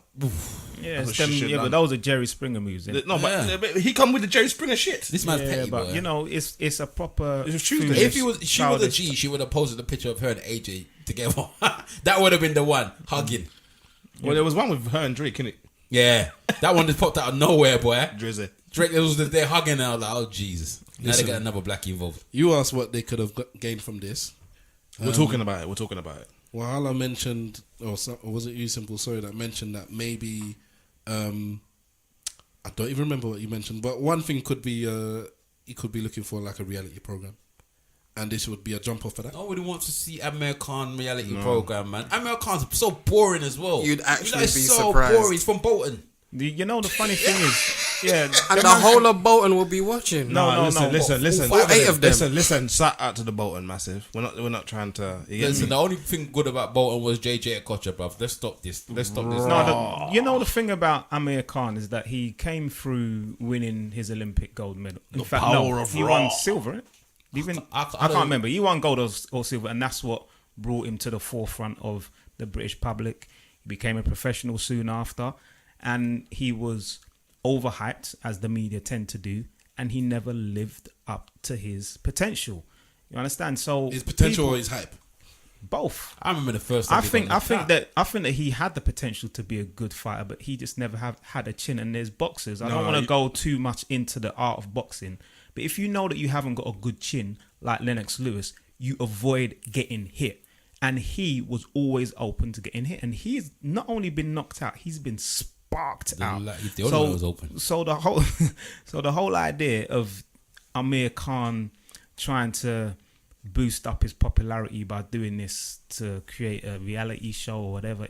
Yeah, That's it's what she them, should've yeah, but done. those are Jerry Springer moves. innit? No, but he come with the Jerry Springer shit. This man's Yeah, petty, but bro. you know, it's a proper. It's Tuesday. foolish, If she was a childish- G, she would have posted a picture of her and AJ together. That would have been the one hugging. Well, there was one with her and Drake, innit? Yeah, that one just popped out of nowhere, boy. Drizzy. Drake was just there hugging, and I was like, oh Jesus. Now Listen. they got another blackie involved. You asked what they could have gained from this. We're talking about it. Wahala mentioned, or was it you, Simple? Sorry, that mentioned that maybe, I don't even remember what you mentioned, but one thing could be, he could be looking for like a reality program, and this would be a jump off for that. Nobody wants to see Amir Khan reality program, man. Amir Khan's so boring as well. You'd actually He's be so surprised. boring. He's from Bolton. You know, the funny thing is, yeah, And the whole of Bolton will be watching. No, Listen. All 8 of them. Listen. Shout out to the Bolton massive. We're not trying to. You get Listen, me? the only thing good about Bolton was JJ Okocha, bruv. Let's stop this. No, you know the thing about Amir Khan is that he came through winning his Olympic gold medal. In fact, power no, of he Raw. won silver. Right? Even I I can't don't- remember. He won gold or silver, and that's what brought him to the forefront of the British public. He became a professional soon after, and he was overhyped, as the media tend to do, and he never lived up to his potential. You understand? So His potential people- or his hype? both. I remember the first time I he think got knocked out. I think that he had the potential to be a good fighter, but he just never had a chin. And there's boxers. I don't want to go too much into the art of boxing, but if you know that you haven't got a good chin like Lennox Lewis, you avoid getting hit. And he was always open to getting hit, and he's not only been knocked out, he's been sparked out. He's the only one that was open. So the whole, so the whole idea of Amir Khan trying to boost up his popularity by doing this to create a reality show or whatever,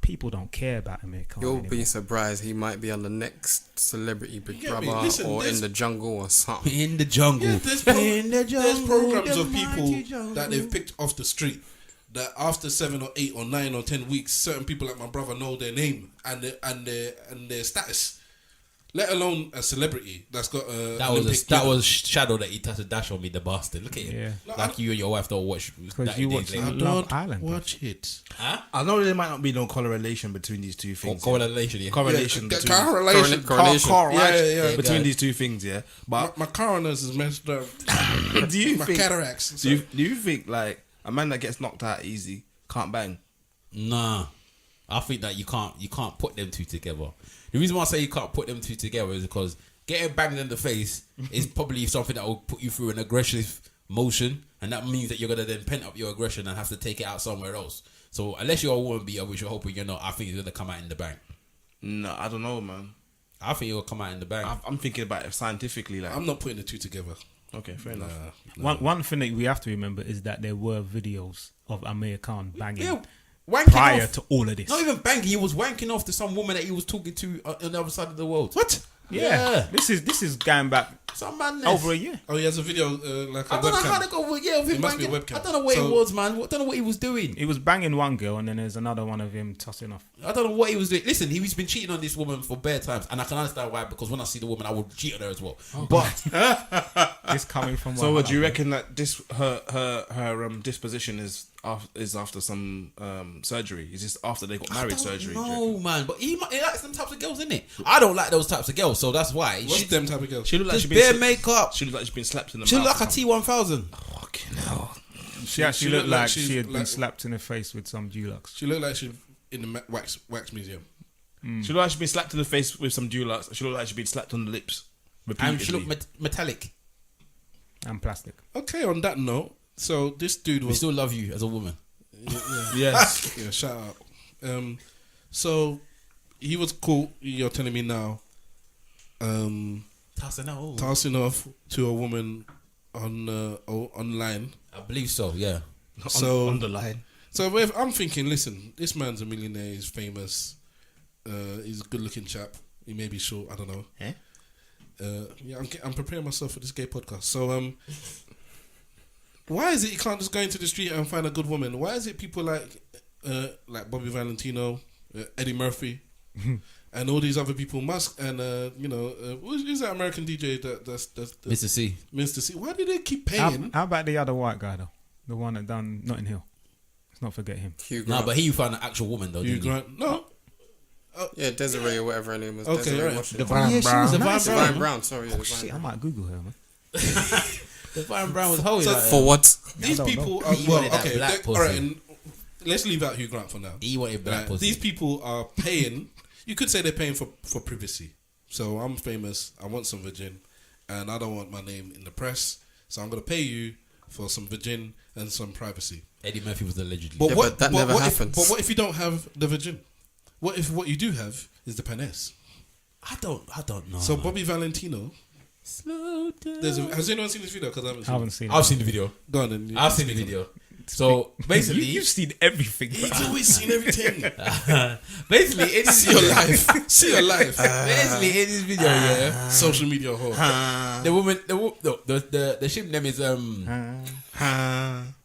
people don't care about Amir Khan. You'll anymore. be surprised he might be on the next Celebrity Big get me? Brother Listen, or there's- in the jungle or something. In the jungle. Yeah, there's programs of people that they've picked off the street that after 7 or 8 or 9 or 10 weeks, certain people like my brother know their name and their status. Let alone a celebrity that's got a That was Shadow that he touched a dash on me, the bastard. Look at him. Yeah. Like you and your wife don't watch. Because 90 you Days watch Later. Love don't Island, bro. watch it. I know there might not be no correlation between these two Or things. correlation, yeah. Correlation between Coronation. correlation Yeah, between go these two things. Yeah, but My coroners is messed up. do you My think? cataracts. Do you think like a man that gets knocked out easy can't bang? Nah, I think that you can't put them two together. The reason why I say you can't put them two together is because getting banged in the face is probably something that will put you through an aggressive motion, and that means that you're gonna then pent up your aggression and have to take it out somewhere else. So unless you're a woman beater, which you're hoping you're not, I think it's gonna come out in the bang. No, I don't know, man. I think it'll come out in the bang. I'm thinking about it scientifically. Like, I'm not putting the two together. okay, fair enough. One thing that we have to remember is that there were videos of Amir Khan banging Yeah, wanking prior off. to all of this. Not even banging. He was wanking off to some woman that he was talking to on the other side of the world. What? Yeah, this is going back Some man over a year. Oh, he has a video like a I don't know how webcam. to go with yeah. With him It must be a banging. webcam. I don't know what So- it was, man. I don't know what he was doing. He was banging one girl, and then there's another one of him tossing off. I don't know what he was doing. Listen, he's been cheating on this woman for bare times, and I can understand why. Because when I see the woman, I would cheat on her as well. But This coming from So, what do you reckon that this her disposition is after some surgery? Is this after they got married surgery? do you reckon? No, man. But he likes them types of girls, innit? I don't like those types of girls, so that's why. What's She them type of girls? She looked like just she bare been makeup. she looked like she's been slapped in the She mouth. look like a T1000. Fucking hell. She actually she looked looked like like she's she had been like- slapped in the face with some Dulux. She looked like she's in the wax museum. She looked like she's been slapped in the face with some Dulux. She looked like she's been slapped on the lips repeatedly. And she looked metallic. And plastic. Okay, on that note, so this dude We was still love you as a woman. Yes. yeah, shout out. So he was cool. You're telling me now, tossing off to a woman on online. I believe so, yeah. So on the line. So if I'm thinking, listen, this man's a millionaire. He's famous. He's a good-looking chap. He may be short. I don't know. Eh? Yeah, I'm preparing myself for this gay podcast. So why is it you can't just go into the street and find a good woman? Why is it people like Bobby Valentino, Eddie Murphy, and all these other people, Musk, and who's that American DJ that's Mr. C. Mr. C? Why do they keep How, paying? how about the other white guy though? The one that done Notting Hill. Let's not forget him. Hugh No, Grant. but he found an actual woman though, Hugh didn't he? Grant? No. Yeah, Desiree or whatever her name was. Okay, Desiree right. Washington. Divine Yeah, she was Brown. Divine Divine Brown. Brown, sorry. Yeah, Oh, shit, I Divine. might Google her, man. Divine Brown was holy. So like, For what? These don't people know. are He well. wanted that Okay, black all right. pussy. And let's leave out Hugh Grant for now. he wanted black pussy. These people are paying. You could say they're paying for privacy. So I'm famous. I want some virgin, and I don't want my name in the press. So I'm gonna pay you for some virgin and some privacy. Eddie Murphy was allegedly. Yeah, but that never what happens. But what if you don't have the virgin? What if what you do have is the panes? I don't know. So Bobby Valentino. slow down. Has anyone seen this video? Because I haven't I seen. haven't seen I've it. seen the video. Go on then. I've seen the video. So basically, You've seen everything. He's always seen everything. basically in this See your life. See your life. basically in this video, yeah, Social media whore. the woman, the ship name is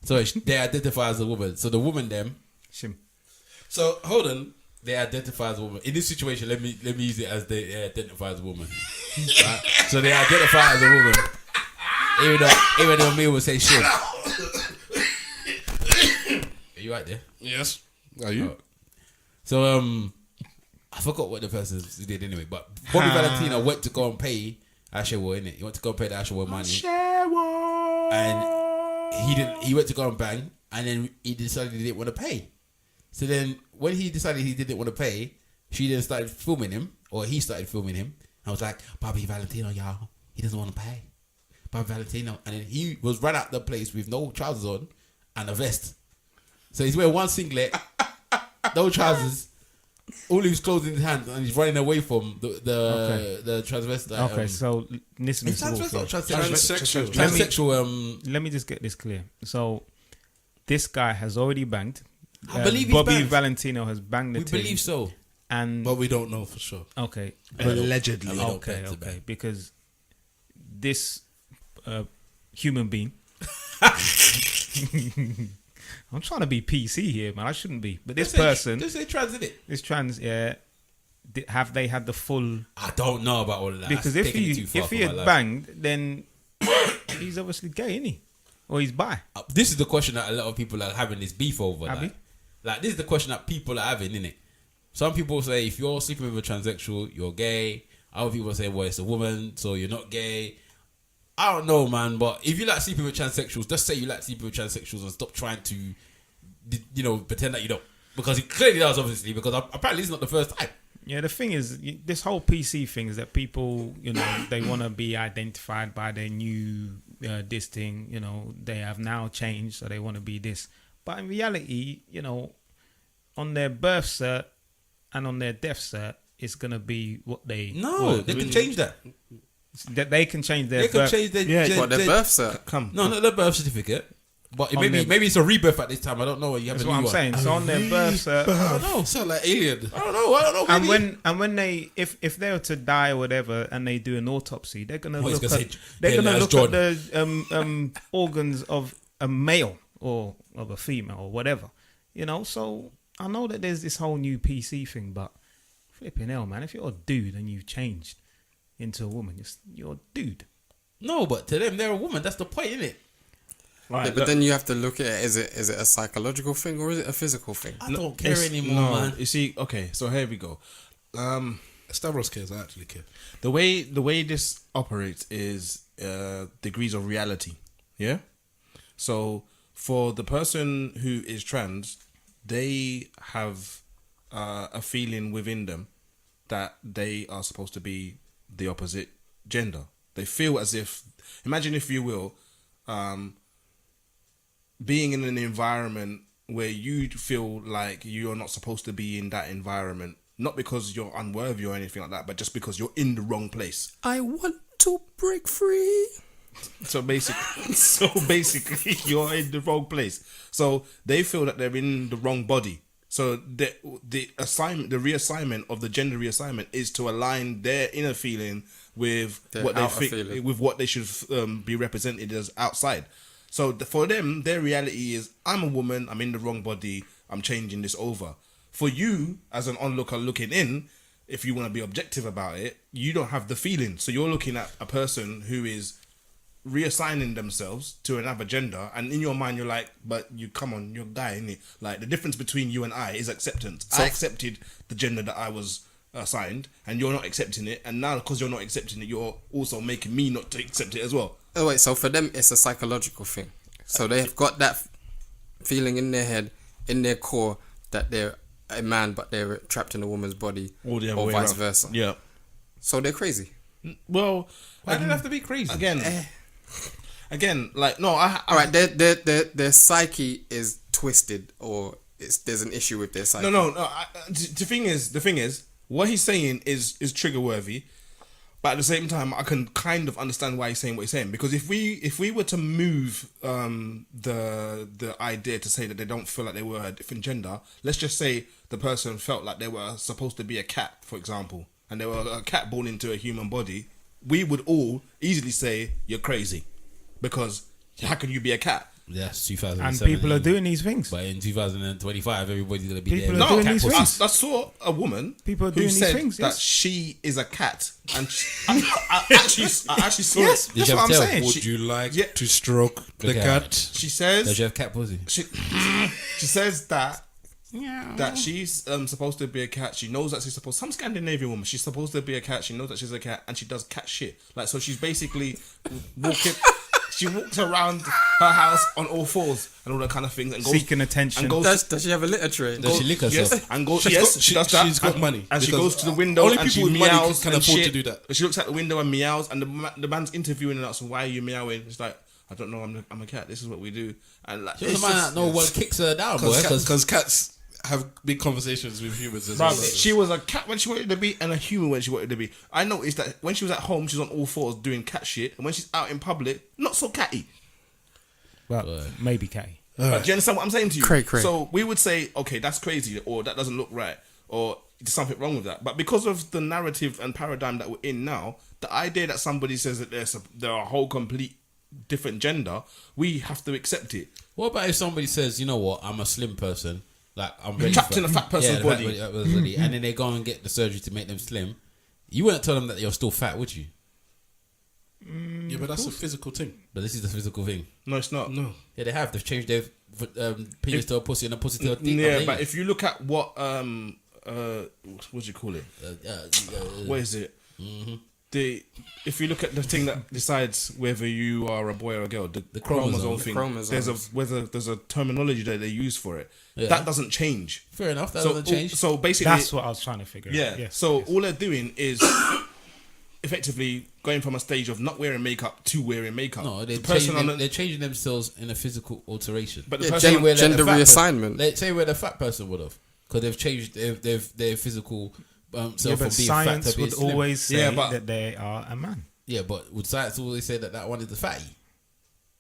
sorry, they identify as a woman. So the woman them, Shim. So hold on. they identify as a woman. In this situation, let me use it as they identify as a woman. Right? So they identify as a woman. Even though me would say shit. Are you right there? Yes. Are you? So I forgot what the person did anyway. But Bobby Valentino went to go and pay Ashewo, innit? He went to go and pay the Ashewo money, and he didn't. He went to go and bang, and then he decided he didn't want to pay. So then, when he decided he didn't want to pay, she then started filming him, or he started filming him. I was like, Bobby Valentino, y'all, he doesn't want to pay. Bobby Valentino, and then he was right out the place with no trousers on and a vest. So he's wearing one singlet, no trousers, all his clothes in his hand, and he's running away from the transvestite. Okay, so listen, It's Mr. transvestite, Wolf, yeah. Transsexual. transsexual. Let me just get this clear. So this guy has already banged. I believe he's Bobby banged. Valentino has banged the We team. believe so. And But we don't know for sure. okay, Allegedly. don't okay, bet to okay, bet. because this human being. I'm trying to be PC here, man. I shouldn't be. But this person, Just say trans, innit? this trans, yeah, have they had the full? I don't know about all of that. Because That's if taking it he too far if he for my had life. banged, then he's obviously gay, isn't he? Or he's bi. This is the question that a lot of people are having this beef over. Have Like this is the question that people are having, innit? Some people say if you're sleeping with a transsexual, you're gay. Other people say, well, it's a woman, so you're not gay. I don't know, man, but if you like sleeping with transsexuals, just say you like sleeping with transsexuals and stop trying to, pretend that you don't. Because he clearly does, obviously, because apparently it's not the first time. Yeah, the thing is, this whole PC thing is that people, they want to be identified by their new this thing. They have now changed, so they want to be this. But in reality, on their birth cert and on their death cert, it's gonna be what they. No, they can change that. That they can change their They can birth. change their... What, their birth cert? Come. No, not the birth certificate. But On maybe their- it's a rebirth at this time. I don't know. You have That's a what new I'm one. saying. So on their birth cert, I don't know. Sound like alien. I don't know. Maybe. and when they if they were to die or whatever, and they do an autopsy, they're gonna What, look he's at gonna say, they're "Hey, gonna that's look at the organs of a male or of a female or whatever, So I know that there's this whole new PC thing, but flipping hell, man, if you're a dude and you've changed into a woman, you're a dude. No, but to them, they're a woman. That's the point, isn't it? Right, Yeah, but then you have to look at it. Is it a psychological thing or is it a physical thing? I don't care anymore, no, man. You see, okay, so here we go. Stavros cares. I actually care. The way this operates is degrees of reality. Yeah. So for the person who is trans, they have a feeling within them that they are supposed to be the opposite gender. They feel as if, imagine if you will, being in an environment where you feel like you're not supposed to be in that environment, not because you're unworthy or anything like that, but just because you're in the wrong place. I want to break free. So basically, you're in the wrong place. So they feel that they're in the wrong body. So the reassignment of the gender reassignment is to align their inner feeling with Their what they outer think, feeling. with what they should be represented as outside. So for them, their reality is, I'm a woman, I'm in the wrong body, I'm changing this over. For you, as an onlooker looking in, if you want to be objective about it, you don't have the feeling. So you're looking at a person who is reassigning themselves to another gender, and in your mind you're like, but you come on, you're a guy, innit? Like, the difference between you and I is acceptance. I accepted the gender that I was assigned, and you're not accepting it, and now because you're not accepting it, you're also making me not to accept it as well. Oh wait, so for them it's a psychological thing. So they've got that feeling in their head, in their core, that they're a man but they're trapped in a woman's body, Or the other or way vice around. versa. Yeah. So they're crazy. Well, Why do they have to be crazy? again, like, no, I All right, their psyche is twisted, or there's an issue with their psyche. No. The thing is, what he's saying is trigger worthy, but at the same time, I can kind of understand why he's saying what he's saying, because if we were to move the idea to say that they don't feel like they were a different gender, let's just say the person felt like they were supposed to be a cat, for example, and they were a cat born into a human body, we would all easily say you're crazy, because how can you be a cat? That's 2007. And people are doing these things. But in 2025, everybody's gonna be People there. are doing No, these I things. saw a woman People are who doing these said things, that yes. she is a cat, and I actually saw Yes, it. Did that's you what I'm have to tell? saying. Would you like Yeah. to stroke the Okay. cat? She Does says you have cat pussy? she says that she's supposed to be a cat. She knows that she's supposed. Some Scandinavian woman. She's supposed to be a cat. She knows that she's a cat, and she does cat shit. Like, so she's basically walking. She walks around her house on all fours and all that kind of things, and goes Seeking attention. And goes, Does she have a litter tray? Does she lick herself? yes, and goes. She's Yes, got- she does that. she's got and, money, and she because goes to the window. only and people she with money meows can and afford to shit. do that. She looks at the window and meows, and the man's interviewing and asking, "Why are you meowing?" It's like, I don't know. I'm a cat. This is what we do. And like, She it's doesn't mind just- that no one kicks her down, boy. Because cats have big conversations with humans as well. She was a cat when she wanted to be, and a human when she wanted to be. I noticed that when she was at home, she's on all fours doing cat shit, and when she's out in public, not so catty. Well, maybe catty. Do you understand what I'm saying to you? Cray, cray. So we would say, okay, that's crazy, or that doesn't look right, or there's something wrong with that. But because of the narrative and paradigm that we're in now, the idea that somebody says that they're a whole complete different gender, we have to accept it. What about if somebody says, you know what, I'm a slim person, like I'm ready trapped for- in a fat person's the body. fat body, and then they go and get the surgery to make them slim. You wouldn't tell them that you're still fat, would you? Yeah, but that's a physical thing. But this is the physical thing. No, it's not. No. Yeah, they have. They've changed their penis to a pussy and a pussy to a dick. Yeah, but if you look at what what do you call it? What is it? If you look at the thing that decides whether you are a boy or a girl, the chromosome thing. chromosomes. There's a terminology that they use for it. Yeah. That doesn't change. fair enough, that So doesn't change. so basically, That's what I was trying to figure yeah. out. Yes, So yes. all they're doing is effectively going from a stage of not wearing makeup to wearing makeup. No, they're The person changing, on they're the, changing themselves in a physical alteration. but the Yeah, person Say where gender the fat reassignment. Let's say where the fat person would have, because they've changed their physical Yeah, self but from being fat science to being would slim. always say Yeah, but- that they are a man. Yeah, but would science always say that one is the fatty?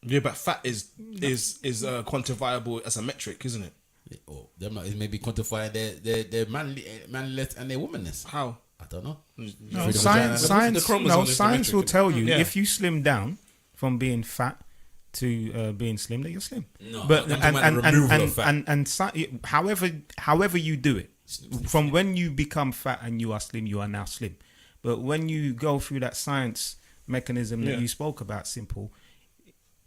yeah, but fat is quantifiable as a metric, isn't it? Or them not is maybe quantifying their manliness and their womanness. How? I don't know. No, Freedom science, of science, chromosome no, is the science metric, will isn't it? tell you Yeah. if you slim down from being fat to being slim, that you're slim. No, but I'm talking about the removal of fat. however you do it, from when you become fat and you are slim, you are now slim. But when you go through that science mechanism that Yeah. you spoke about, Simple.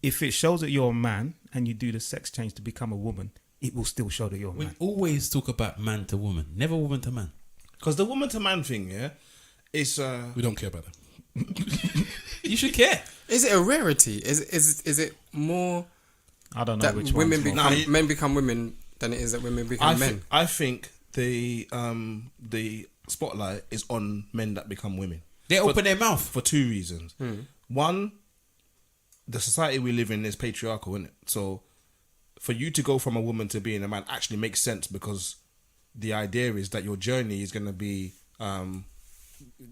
If it shows that you're a man and you do the sex change to become a woman, it will still show that you're a We man. always talk about man to woman, never woman to man. Because the woman to man thing, yeah, it's We don't care about that. You should care. Is it a rarity? Is it more I don't know that which women one's become wrong. men become women than it is that women become men? I think the spotlight is on men that become women. They open their mouth. For two reasons. One, the society we live in is patriarchal, isn't it? So for you to go from a woman to being a man actually makes sense, because the idea is that your journey is going to be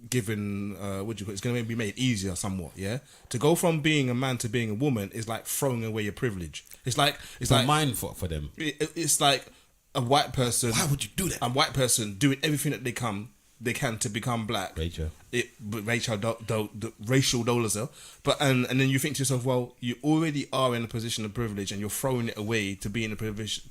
given, it's going to be made easier somewhat, yeah? To go from being a man to being a woman is like throwing away your privilege. It's like mine for them. it's like a white person. Why would you do that? A white person doing everything that they can to become black. Rachel. Racial Dolezal. But and then you think to yourself, well, you already are in a position of privilege, and you're throwing it away to be in a position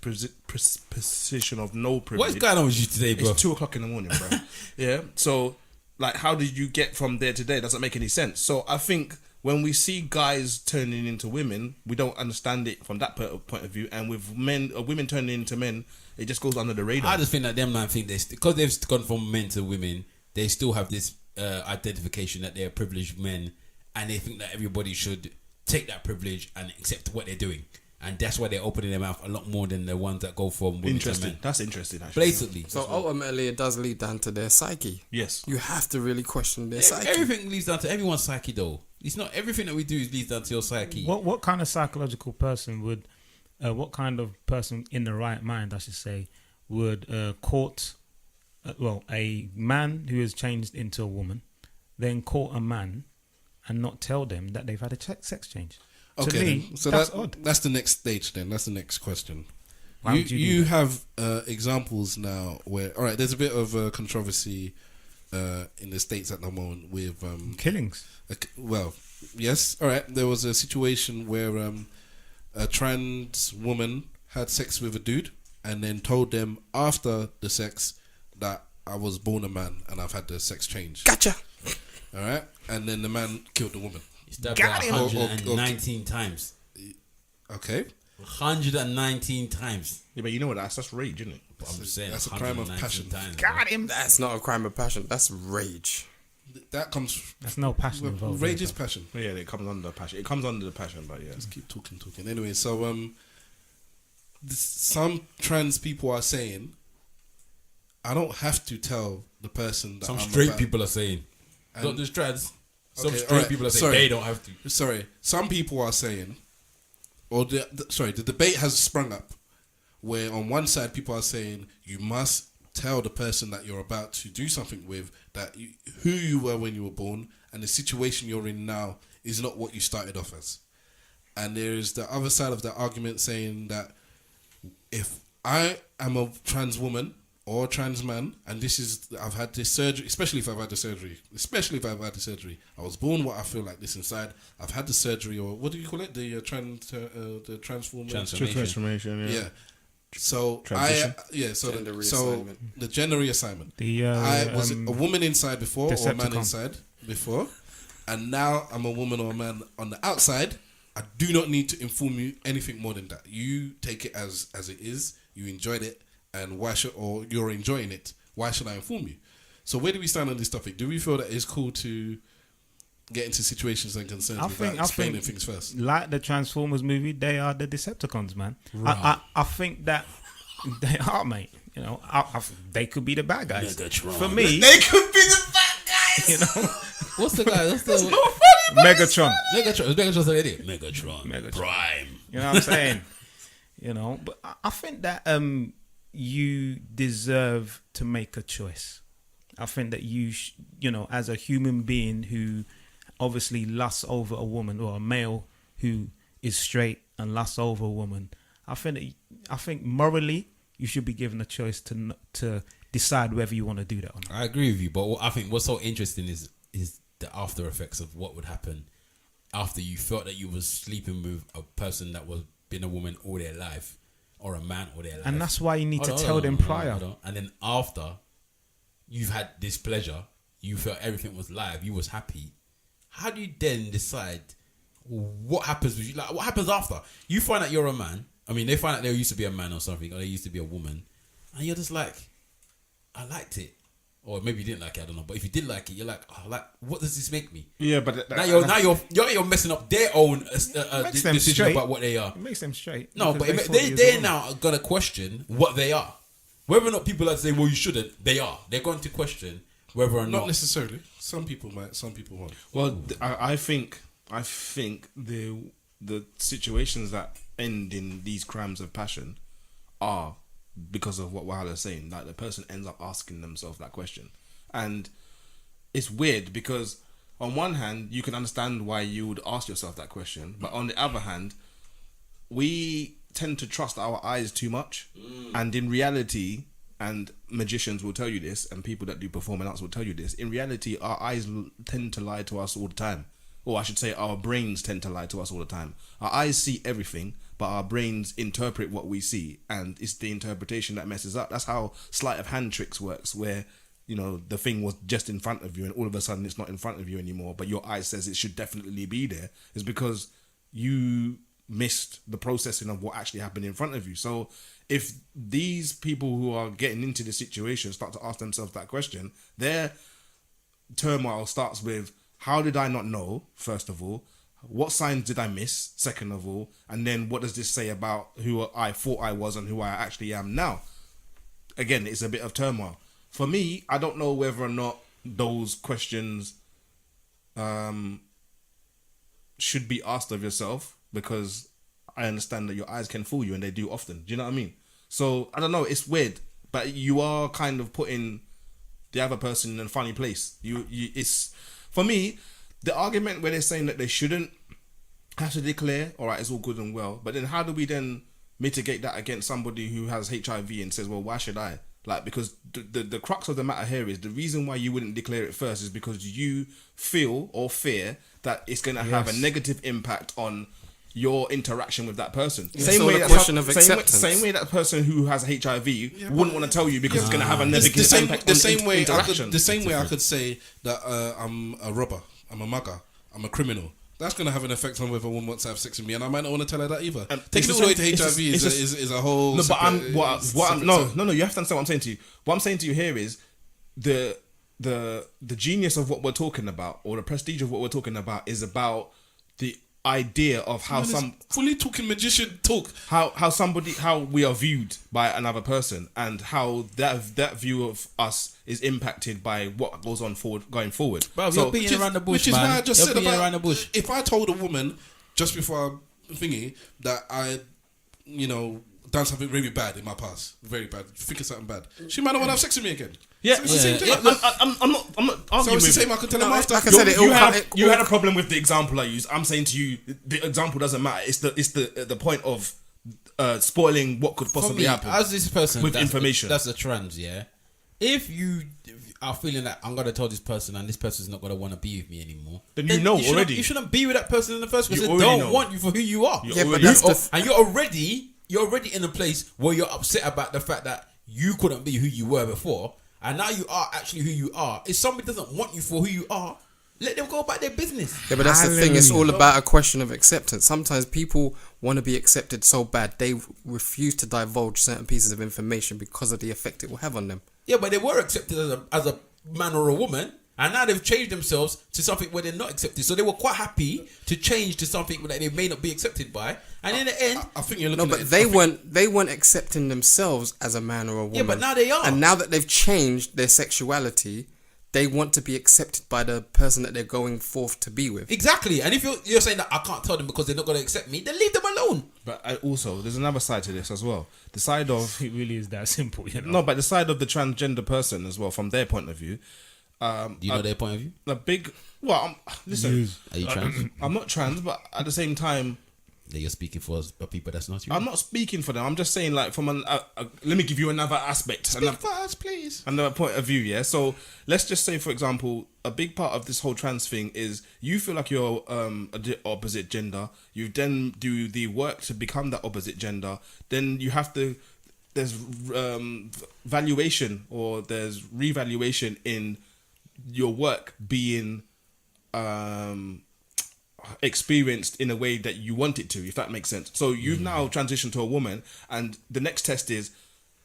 of no privilege. What's going on with you today, bro? It's 2:00 in the morning, bro. Yeah. So, like, how did you get from there to there? It doesn't make any sense. So I think when we see guys turning into women, we don't understand it from that point of view. And with women turning into men, it just goes under the radar. I just think that them man think because they've gone from men to women, they still have this identification that they're privileged men, and they think that everybody should take that privilege and accept what they're doing, and that's why they're opening their mouth a lot more than the ones that go from women to Interesting. men. That's interesting, actually. Blatantly. So ultimately, it does lead down to their psyche. Yes. You have to really question their psyche. Everything leads down to everyone's psyche, though. It's not everything that we do leads down to your psyche. What kind of psychological person would, what kind of person in the right mind, I should say, would court, a man who has changed into a woman, then court a man and not tell them that they've had a sex change? To Okay, me, then. So that's that, odd. that's the next stage. Then that's the next question. Why would you do You that? have examples now where, all right, there's a bit of controversy in the States at the moment with Killings. well, yes, all right. There was a situation where a trans woman had sex with a dude and then told them after the sex that I was born a man and I've had the sex change. Gotcha. All right, and then the man killed the woman. He stabbed Got her him. 119 times. Okay, 119 times. Yeah, but you know what? That's rage, isn't it? I'm saying that's a crime of 119 passion. times, Got him. That's not a crime of passion. That's rage. that comes. That's no passion involved. Rage there, is passion. Well, yeah, it comes under passion. It comes under the passion, but yeah. Let's keep talking. Anyway, so some trans people are saying, I don't have to tell the person that Some I'm straight about- people are saying. And- Not just trans. Some Okay, straight alright, people are saying sorry. they don't have to. Sorry, some people are saying, or the debate has sprung up, where on one side people are saying you must tell the person that you're about to do something with that who you were when you were born and the situation you're in now is not what you started off as. And there is the other side of the argument saying that if I am a trans woman or a trans man, and I've had this surgery, especially if I've had the surgery, I was born what I feel like this inside. I've had the surgery, or what do you call it? The transformation. Transformation, Yeah. So Transition. Gender so reassignment. the gender reassignment. The I was a woman inside before, or a man Decepticon. inside before, and now I'm a woman or a man on the outside. I do not need to inform you anything more than that. You take it as it is. You enjoyed it, and you're enjoying it. Why should I inform you? So where do we stand on this topic? Do we feel that it's cool to get into situations and concerns without explaining things first? Like the Transformers movie, they are the Decepticons, man. I think that they are, mate. You know, they could be the bad guys. Megatron. For me, They could be the bad guys. you know, What's the guy? What's the Megatron. Megatron? Is Megatron's an idiot? Megatron. Megatron. Prime. You know what I'm saying? You know, but I think that you deserve to make a choice. I think that you know, as a human being who obviously lusts over a woman, or a male who is straight and lusts over a woman, I think morally you should be given a choice to decide whether you want to do that or not. I agree with you, but I think what's so interesting is the after effects of what would happen after you felt that you was sleeping with a person that was been a woman all their life, or a man all their life. And that's why you need to Hold on, tell hold them on, prior. hold on. And then after you've had this pleasure, you felt everything was live, you was happy, how do you then decide what happens with you? Like, what happens after you find out you're a man? I mean, they find out they used to be a man or something, or they used to be a woman, and you're just like, I liked it, or maybe you didn't like it. I don't know. But if you did like it, you're like, oh, like, what does this make me? Yeah, but Now you're messing up their own makes them decision straight. about what they are. It makes them straight. No, because but thought they you was they're wrong. now gonna question what they are. Whether or not people are saying, well, you shouldn't, they are. They're going to question whether or Not not. necessarily. Some people might. Some people won't. well, I think the situations that end in these crimes of passion are because of what Wahala's saying. Like the person ends up asking themselves that question, and it's weird because on one hand you can understand why you would ask yourself that question, but on the other hand, we tend to trust our eyes too much, and in reality, and magicians will tell you this, and people that do performing arts will tell you this, in reality our eyes tend to lie to us all the time, or I should say our brains tend to lie to us all the time. Our eyes see everything, but our brains interpret what we see, and it's the interpretation that messes up. That's how sleight of hand tricks works, where you know the thing was just in front of you and all of a sudden it's not in front of you anymore, but your eye says it should definitely be there. Is because you missed the processing of what actually happened in front of you. So if these people who are getting into the situation start to ask themselves that question, their turmoil starts with, how did I not know, first of all? What signs did I miss, second of all? And then what does this say about who I thought I was and who I actually am now? Again, it's a bit of turmoil. For me, I don't know whether or not those questions should be asked of yourself, because I understand that your eyes can fool you, and they do often. Do you know what I mean? So, I don't know, it's weird, but you are kind of putting the other person in a funny place. It's, for me, the argument where they're saying that they shouldn't have to declare, all right, it's all good and well, but then how do we then mitigate that against somebody who has HIV and says, well, why should I? Like, because the crux of the matter here is the reason why you wouldn't declare it first is because you feel or fear that it's going to have a negative impact on your interaction with that person. It's all a question of acceptance. Same way that person who has HIV wouldn't want to tell you because it's going to have a negative impact on interaction. The same way I could say that I'm a robber, I'm a mugger, I'm a criminal. That's going to have an effect on whether a woman wants to have sex with me, and I might not want to tell her that either. Taking it all the way to HIV is a whole. No, but no. You have to understand what I'm saying to you. What I'm saying to you here is the genius of what we're talking about, or the prestige of what we're talking about, is about the idea of how fully talking magician talk, how we are viewed by another person, and how that view of us is impacted by what goes on going forward. Bro, you're beating around the bush, which is man. why I just You're said beating about around the bush. if I told a woman just before thingy that I, done something really bad in my past, very bad, thinking something bad, she might not want to have sex with me again. Yeah, so it's the same thing. I'm not arguing So it's the with same. I could tell him after. like I said, you had a problem with the example I used. I'm saying to you, the example doesn't matter. It's the point of spoiling what could possibly happen. As this person with that's information. that's a trans, yeah. If you are feeling that I'm gonna tell this person and this person's not gonna want to be with me anymore, Then you know already. You shouldn't be with that person in the first place. You They already don't know. want you for who you are. You Yeah, but already that's and you're already in a place where you're upset about the fact that you couldn't be who you were before, and now you are actually who you are. If somebody doesn't want you for who you are, let them go about their business. Yeah, but that's the thing. It's all about a question of acceptance. Sometimes people want to be accepted so bad they refuse to divulge certain pieces of information because of the effect it will have on them. Yeah, but they were accepted as a man or a woman, and now they've changed themselves to something where they're not accepted. So they were quite happy to change to something that they may not be accepted by. And in the end, I think you're looking. No, but they weren't accepting themselves as a man or a woman. Yeah, but now they are. And now that they've changed their sexuality, they want to be accepted by the person that they're going forth to be with. exactly. And if you're saying that I can't tell them because they're not going to accept me, then leave them alone. But also, there's another side to this as well. The side of It really is that simple, no, but the side of the transgender person as well, from their point of view. Do you know their point of view? A big listen. Are you trans? I'm not trans, but at the same time, That you're speaking for people that's not you. I'm not speaking for them. I'm just saying, like, from let me give you another aspect. Speak for us, please. Another point of view, yeah. So let's just say, for example, a big part of this whole trans thing is you feel like you're opposite gender. You then do the work to become that opposite gender. Then you have to. There's valuation or there's revaluation in your work being experienced in a way that you want it to, if that makes sense. So you've now transitioned to a woman, and the next test is,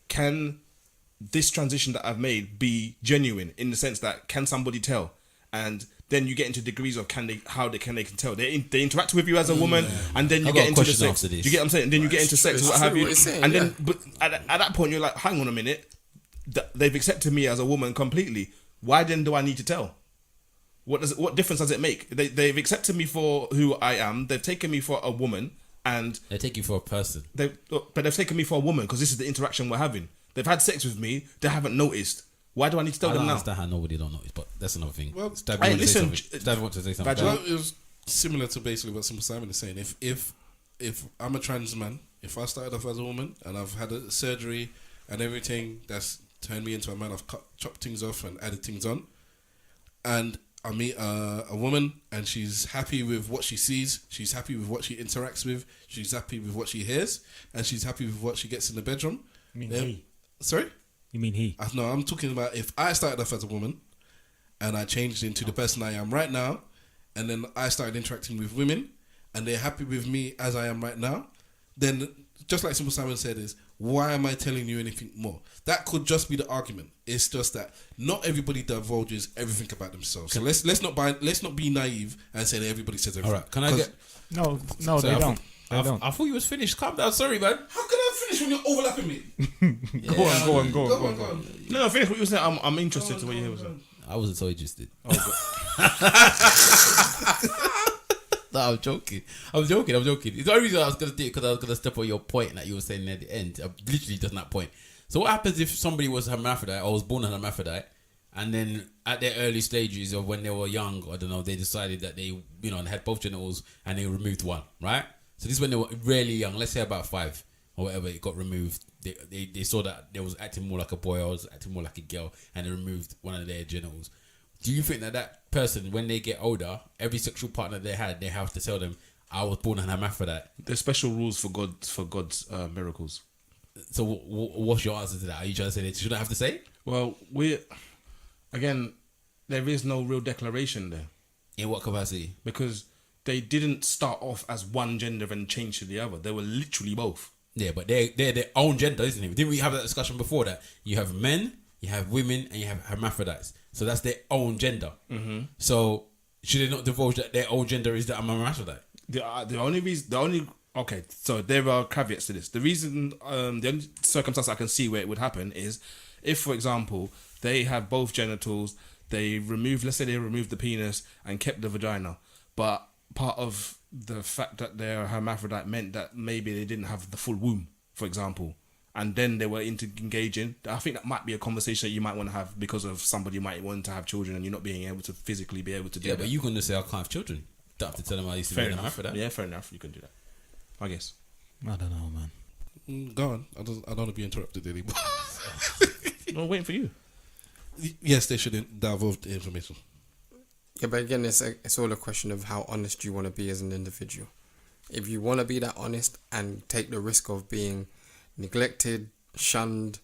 can this transition that I've made be genuine, in the sense that can somebody tell? And then you get into degrees of can they tell. They interact with you as a woman, and then you I've get got a into the question sex. after this. Do you get what I'm saying? And then you get into sex, It's what true have you? what you're saying, And yeah. then, but at that point, you're like, hang on a minute, they've accepted me as a woman completely. Why then do I need to tell? What difference does it make? They've accepted me for who I am. They've taken me for a woman, and They take you for a person. they've taken me for a woman because this is the interaction we're having. They've had sex with me. They haven't noticed. Why do I need to tell I them don't now? understand how nobody don't notice, but that's another thing. Well, Stab, hey, you want to say listen, something? Stab wants to say something. Badger. Well, it was similar to basically what Simple Simon is saying. If I'm a trans man, if I started off as a woman and I've had a surgery and everything that's turned me into a man, I've chopped things off and added things on, and I meet a woman and she's happy with what she sees, she's happy with what she interacts with, she's happy with what she hears, and she's happy with what she gets in the bedroom. You mean then- he? Sorry? You mean he? No, I'm talking about if I started off as a woman and I changed into the person I am right now, and then I started interacting with women and they're happy with me as I am right now, then just like Simple Simon said, is why am I telling you anything more? That could just be the argument. It's just that not everybody divulges everything about themselves. So let's not be naive and say that everybody says everything. All right, can I get? No, Sorry, they I don't. thought- They don't. I thought you was finished. Calm down. Sorry, man. How can I finish when you're overlapping me? Go on. Go on. No, finish what you were saying. I'm interested to what you were saying. I wasn't so interested. No, I'm joking. The only reason I was going to do it because I was going to step on your point that you were saying at the end. I'm literally just that point. So what happens if somebody was a hermaphrodite or was born a hermaphrodite, and then at their early stages of when they were young, I don't know, they decided that they, had both genitals and they removed one, right? So this is when they were really young, let's say about 5 or whatever, it got removed. They saw that they was acting more like a boy or was acting more like a girl, and they removed one of their genitals. Do you think that person, when they get older, every sexual partner they had, they have to tell them, I was born an hermaphrodite? There's special rules for God's miracles. So what's your answer to that? Are you trying to say they shouldn't have to say? Well, there is no real declaration there, In what capacity? because they didn't start off as one gender and change to the other. They were literally both. Yeah, but they're their own gender, isn't it? Didn't we have that discussion before that? You have men, you have women, and you have hermaphrodites. So that's their own gender. Mm-hmm. So should they not divulge that their own gender is that I'm a hermaphrodite? Okay, so there are caveats to this. The reason, the only circumstance I can see where it would happen is if, for example, they have both genitals, let's say they removed the penis and kept the vagina, but part of the fact that they're hermaphrodite meant that maybe they didn't have the full womb, for example, and then they were engaging. I think that might be a conversation that you might want to have because of somebody might want to have children and you're not being able to physically be able to do Yeah, that. but you're going to say I can't have children. Don't have to tell them I used to be Fair an enough. hermaphrodite. Yeah, fair enough. You can do that, I guess. I don't know, man. Go on. I don't want to be interrupted anymore. I'm waiting for you. Yes, they shouldn't divulge the information. Yeah, but again, it's all a question of how honest you want to be as an individual. If you want to be that honest and take the risk of being neglected, shunned,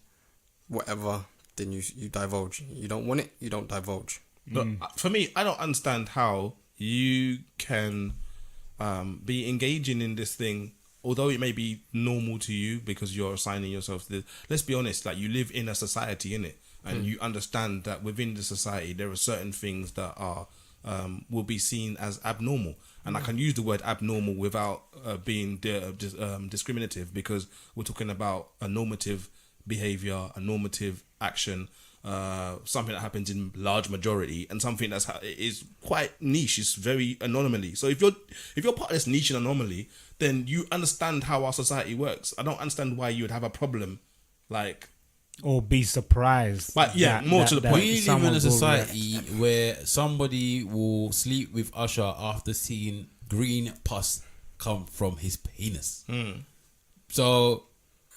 whatever, then you divulge. You don't want it, you don't divulge. But for me, I don't understand how you can be engaging in this thing, although it may be normal to you because you're assigning yourself to this. Let's be honest, like, you live in a society, innit? And you understand that within the society there are certain things that are will be seen as abnormal. And I can use the word abnormal without being discriminative, because we're talking about a normative behavior, a normative action, something that happens in large majority, and something that's is quite niche. It's very anomaly. So if you're part of this niche and anomaly, then you understand how our society works. I don't understand why you would have a problem, like. Or be surprised. But yeah, more to the point. We live someone in a will society where somebody will sleep with Usher after seeing green pus come from his penis. So,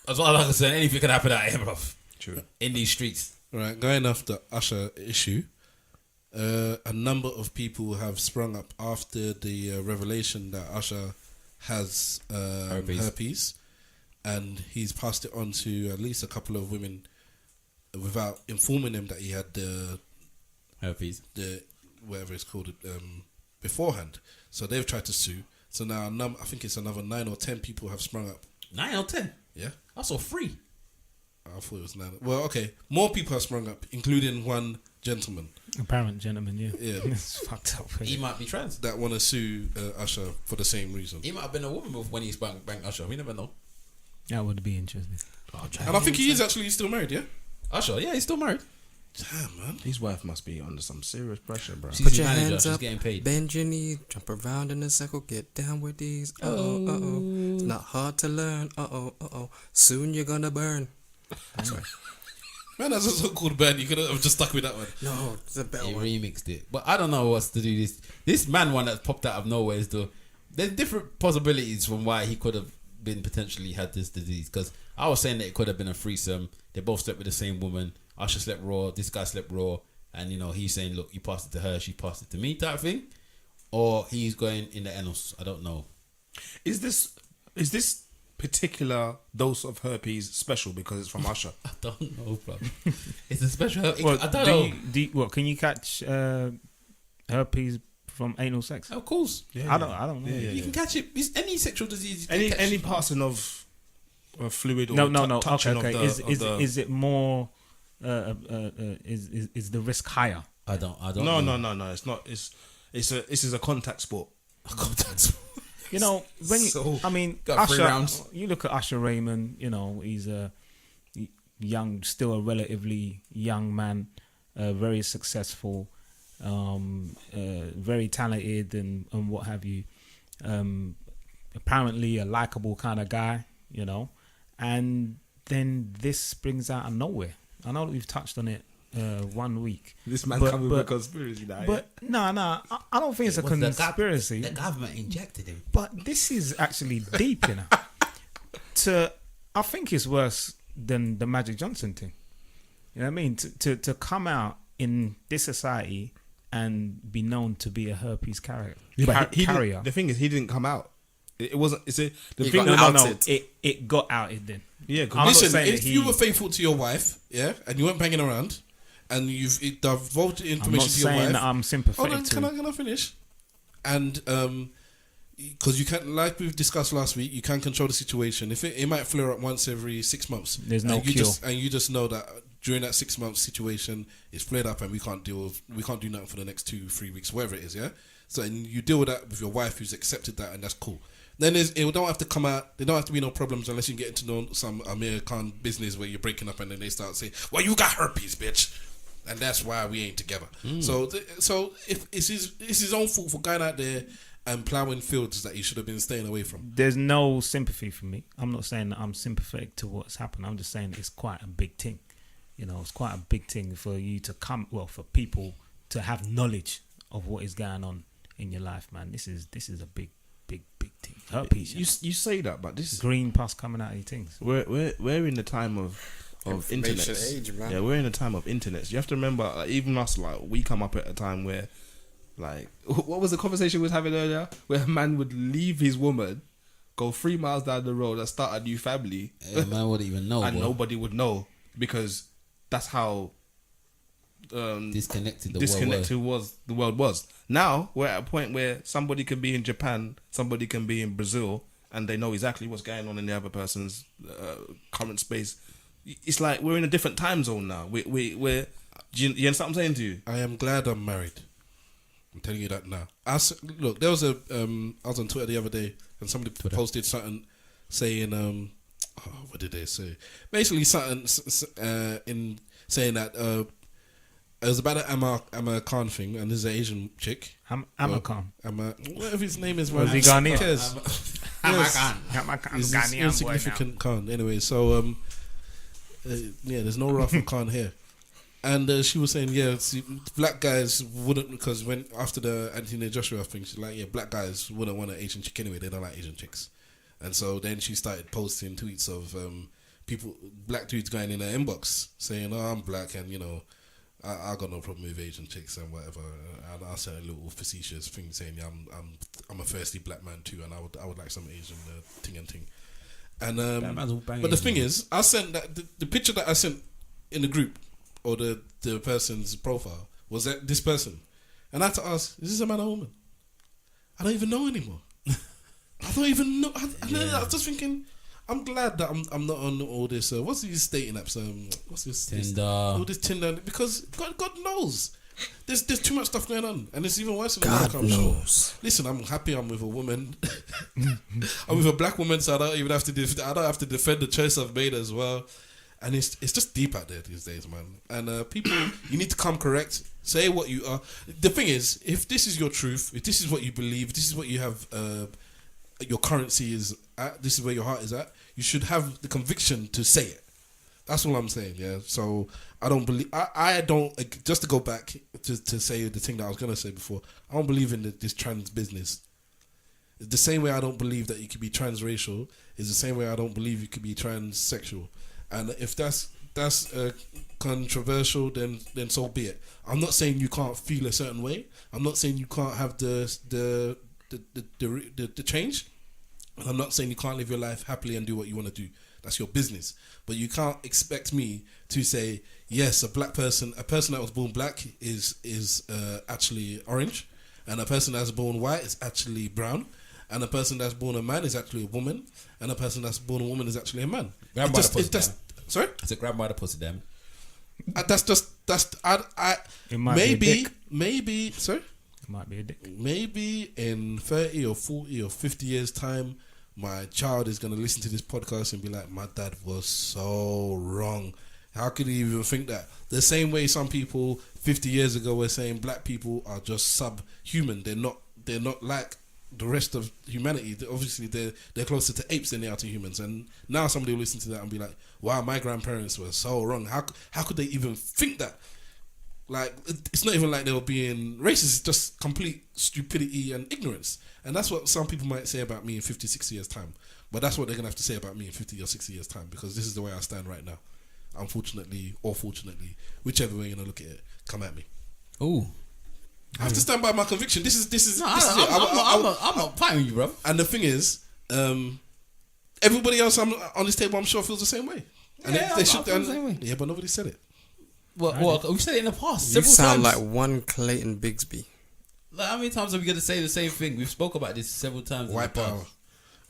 as well, like I said, anything can happen out here, bro. True. In these streets. Right, going off the Usher issue, a number of people have sprung up after the revelation that Usher has herpes, and he's passed it on to at least a couple of women without informing them that he had the Herpes. whatever it's called, beforehand. So they've tried to sue. So now I think it's another 9 or 10 people have sprung up. 9 or 10. Yeah, I saw 3. I thought it was 9. Well, okay, more people have sprung up, including one gentleman. Apparent gentleman, yeah. Yeah. It's fucked up. He might be trans. That want to sue Usher for the same reason. He might have been a woman when he banged Usher. We never know. That would be interesting. And I think he is actually still married, yeah? Usher, yeah, he's still married. Damn, man. His wife must be under some serious pressure, bro. She's Put his your manager. hands She's up, getting paid. bend your knees, jump around in a circle, get down with these. It's not hard to learn. Soon you're gonna burn. Sorry. Man, that's a so-called band. You could have just stuck with that one. No, it's a better He one. remixed it, but I don't know what's to do. This man one that's popped out of nowhere is there's different possibilities from why he could have been potentially had this disease. Because I was saying that it could have been a threesome. They both slept with the same woman. Usher slept raw. This guy slept raw, and he's saying, "Look, you passed it to her. She passed it to me," type thing. Or he's going in the anus. I don't know. Is this particular dose of herpes special because it's from Usher? I don't know, bro. It's a special. Well, I don't know. what can you catch herpes from anal sex? Of course, I don't know. you can catch it. It's any sexual disease. Any passing of fluid or No. touching Okay. of the Is it more? Is the risk higher? I don't. No, know. it's not. This is a contact sport. You know, when you, So, I mean, got 3 Usher, rounds. you look at Usher Raymond, he's a still a relatively young man, very successful, very talented and what have you. Apparently a likable kind of guy, and then this brings out of nowhere. I know that we've touched on it 1 week. This man But- coming but- with a conspiracy now. But no, I don't think it's a It was the conspiracy. The government injected him. But this is actually deep, I think it's worse than the Magic Johnson thing. You know what I mean? To come out in this society and be known to be a herpes carrier. Carrier. The thing is, he didn't come out. It wasn't. It's a the He thing. got No, outed. It got outed then. Yeah, I'm 'cause not Listen, saying if that you were faithful to your wife, yeah, and you weren't banging around, and you've divulged I'm information not to your saying wife. that I'm Hold sympathetic on, to. can I finish? And because you can't, like we've discussed last week, you can't control the situation. If it might flare up once every 6 months. There's no and you cure. you just know that during that 6 month situation, it's flared up, and we can't do nothing for the next 2-3 weeks, whatever it is. Yeah. So and you deal with that with your wife, who's accepted that, and that's cool. Then it don't have to come out. There don't have to be no problems unless you get into some Amir Khan business where you're breaking up, and then they start saying, "Well, you got herpes, bitch," and that's why we ain't together. So if it's his own fault for going out there and ploughing fields that he should have been staying away from. There's no sympathy for me. I'm not saying that I'm sympathetic to what's happened. I'm just saying it's quite a big thing. It's quite a big thing for you to for people to have knowledge of what is going on in your life, man. This is a big thing. Herpes. you say that, but this is Green pus coming out of your things. we're in the time of internet. Information age, man. Yeah, we're in a time of internet. You have to remember, like, even us, like, we come up at a time where, like, what was the conversation we was having earlier, where a man would leave his woman, go 3 miles down the road and start a new family, Man wouldn't even know. and boy. nobody would know, because that's how Disconnected the the world was. Now we're at a point where somebody can be in Japan, somebody can be in Brazil, and they know exactly what's going on in the other person's current space. It's like we're in a different time zone now. We're do you understand what I'm saying to you? I am glad I'm married. I'm telling you that now. Look, there was I was on Twitter the other day, and somebody posted something saying, what did they say? Basically, something in saying that it was about an Amma Khan thing, and this is an Asian chick. Amakan. Whatever his name is, Was man. he Ghanaian? Who cares? He's this Ghanaian boy insignificant Khan. Anyway, so there's no Rafa Khan here. And she was saying, see, black guys wouldn't, because when after the Anthony Joshua thing, she's like, black guys wouldn't want an Asian chick anyway. They don't like Asian chicks. And so then she started posting tweets of black dudes going in her inbox saying, "Oh, I'm black, and I got no problem with Asian chicks and whatever." And I said a little facetious thing saying, I'm a thirsty black man too, and I would like some Asian ting and ting. And but the thing is, I sent that the picture that I sent in the group, or the person's profile, was that this person, and I had to ask, is this a man or woman? I don't even know anymore. I don't even know. I was just thinking, I'm glad that I'm not on all this. What's these dating apps? What's this? Tinder. All this Tinder, because God knows. There's too much stuff going on, and it's even worse in God America, I'm sure. knows. Listen, I'm happy I'm with a woman. I'm with a black woman, so I don't even have to. I don't have to defend the choice I've made as well. And it's just deep out there these days, man. And people, you need to come correct. Say what you are. The thing is, if this is your truth, if this is what you believe, this is what you have. Your currency is at. This is where your heart is at. You should have the conviction to say it. That's all I'm saying, yeah. So I don't believe. I don't. Just to go back to say the thing that I was gonna say before. I don't believe in this trans business. The same way I don't believe that you could be transracial is the same way I don't believe you could be transsexual. And if that's controversial, then so be it. I'm not saying you can't feel a certain way. I'm not saying you can't have the change. And I'm not saying you can't live your life happily and do what you want to do. That's your business. But you can't expect me to say, yes, a person that was born black is actually orange, and a person that's born white is actually brown, and a person that's born a man is actually a woman, and a person that's born a woman is actually a man. Sorry? It's a grandmother pussy, damn. It might be a dick. Maybe, sorry? It might be a dick. Maybe in 30 or 40 or 50 years' time, my child is going to listen to this podcast and be like, my dad was so wrong. How could he even think that? The same way some people 50 years ago were saying black people are just subhuman. They're not like the rest of humanity. Obviously, they're closer to apes than they are to humans. And now somebody will listen to that and be like, wow, my grandparents were so wrong. How could they even think that? Like, it's not even like they were being racist. It's just complete stupidity and ignorance. And that's what some people might say about me in 50, 60 years' time. But that's what they're going to have to say about me in 50 or 60 years' time, because this is the way I stand right now. Unfortunately or fortunately, whichever way you're going to look at it, come at me. Ooh. I have to stand by my conviction. This is No, this is it. I'm not fighting with you, bro. And the thing is, everybody else on this table, I'm sure, feels the same way. And Yeah, they I should. feel the same way. Yeah, but nobody said it. Well, we've said it in the past. You several sound times. like one Clayton Bigsby. Like, how many times are we going to say the same thing? We've spoke about this several times. White in the past. power.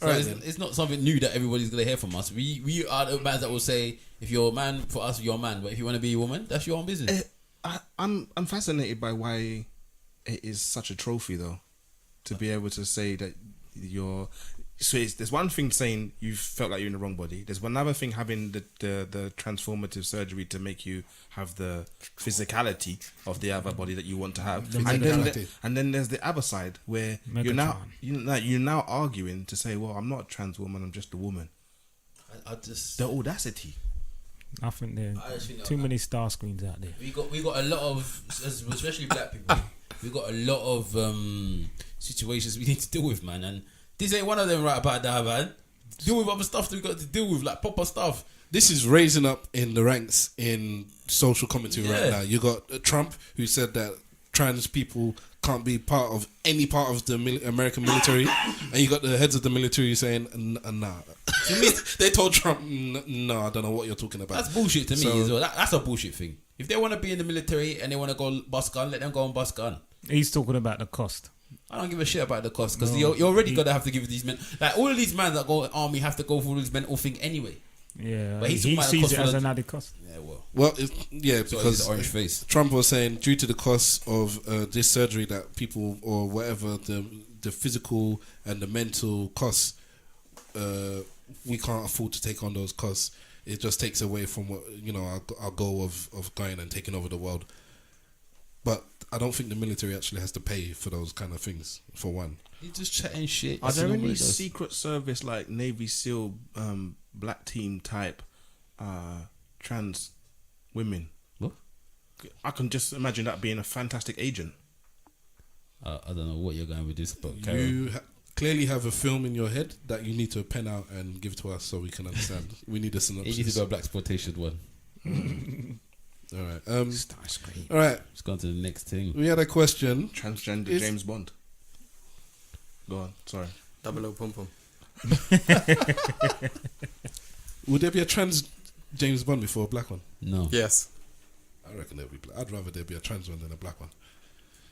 So Alright it's, then. it's not something new that everybody's going to hear from us. We are the man that will say, if you're a man, for us, you're a man. But if you want to be a woman, that's your own business. I'm fascinated by why it is such a trophy, though, to be able to say that you're. So there's one thing saying you felt like you're in the wrong body. There's another thing having the transformative surgery to make you have the physicality of the other body that you want to have, and then there's the other side where you're now arguing to say, well, I'm not a trans woman, I'm just a woman. I just The audacity. I think there I just think are too many star screens out there. we got a lot of, especially black people. We got a lot of situations we need to deal with, man. And this ain't one of them right about that, man. Deal with other stuff that we got to deal with, like proper stuff. This is raising up in the ranks in social commentary right now. You got Trump, who said that trans people can't be part of any part of the American military, and you got the heads of the military saying, nah. They told Trump, no, I don't know what you're talking about. That's bullshit to me So- as well. That's a bullshit thing. If they want to be in the military and they want to go bust gun, let them go and bust gun. He's talking about the cost. I don't give a shit about the cost, because you're already gonna have to give these men, like all of these men that go in the army have to go through this mental thing anyway. Yeah, But he's he talking about the sees cost it for as the- an added cost. Yeah, well, Well, so because the orange face. Trump was saying due to the cost of this surgery that people or whatever the physical and the mental costs, we can't afford to take on those costs. It just takes away from what our goal of going and taking over the world. But I don't think the military actually has to pay for those kind of things. For one, He's just chatting shit. Are That's there what he any does. Secret Service like Navy SEAL, black team type, trans women? What? I can just imagine that being a fantastic agent. I don't know what you're going with this, but carry on. you clearly have a film in your head that you need to pen out and give to us so we can understand. We need a It synopsis. needs to go a black exploitation one. All right. Starscream. All right. Let's go on to the next thing. We had a question. Transgender Is- James Bond. Go on, sorry. Double O Pum Pum. Would there be a trans James Bond before a black one? No. Yes. I reckon there'd be. I'd rather there be a trans one than a black one.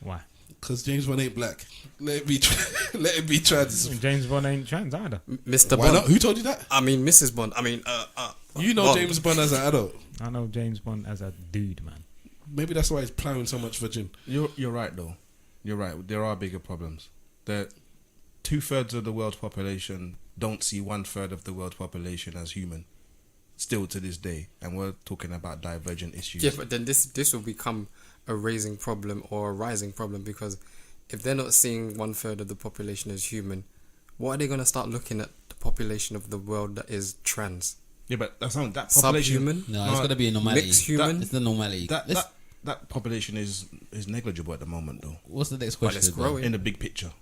Why? Because James Bond ain't black. Let it be. Let it be trans. James Bond ain't trans either. Mr. Why Bond. not? Who told you that? I mean, Mrs. Bond. I mean, You know Bond. James Bond as an adult. I know James Bond as a dude, man. Maybe that's why he's plowing so much for gin. You're right though. You're right. There are bigger problems. That 2/3 of the world's population don't see 1/3 of the world's population as human. Still to this day, and we're talking about divergent issues. Yeah, but then this will become a rising problem because if they're not seeing 1/3 of the population as human, what are they gonna start looking at the population of the world that is trans, Yeah, but that's not that population. subhuman, No, it's gonna be a normality. mixed human? It's the normality. That population is negligible at the moment though. What's the next Well, question? it's bro? growing. In the big picture.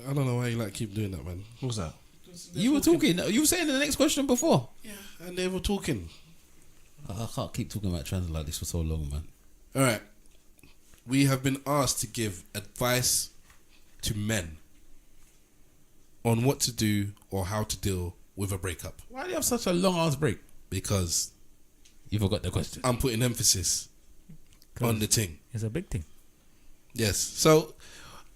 I don't know why you like keep doing that, man. What's that? You were talking. You were saying the next question before. Yeah, and they were talking. I can't keep talking about trans like this for so long, man. All right. We have been asked to give advice to men on what to do or how to deal with a breakup. Why do you have such a long ass break? Because You forgot the question. I'm putting emphasis on the thing. It's a big thing. Yes. So,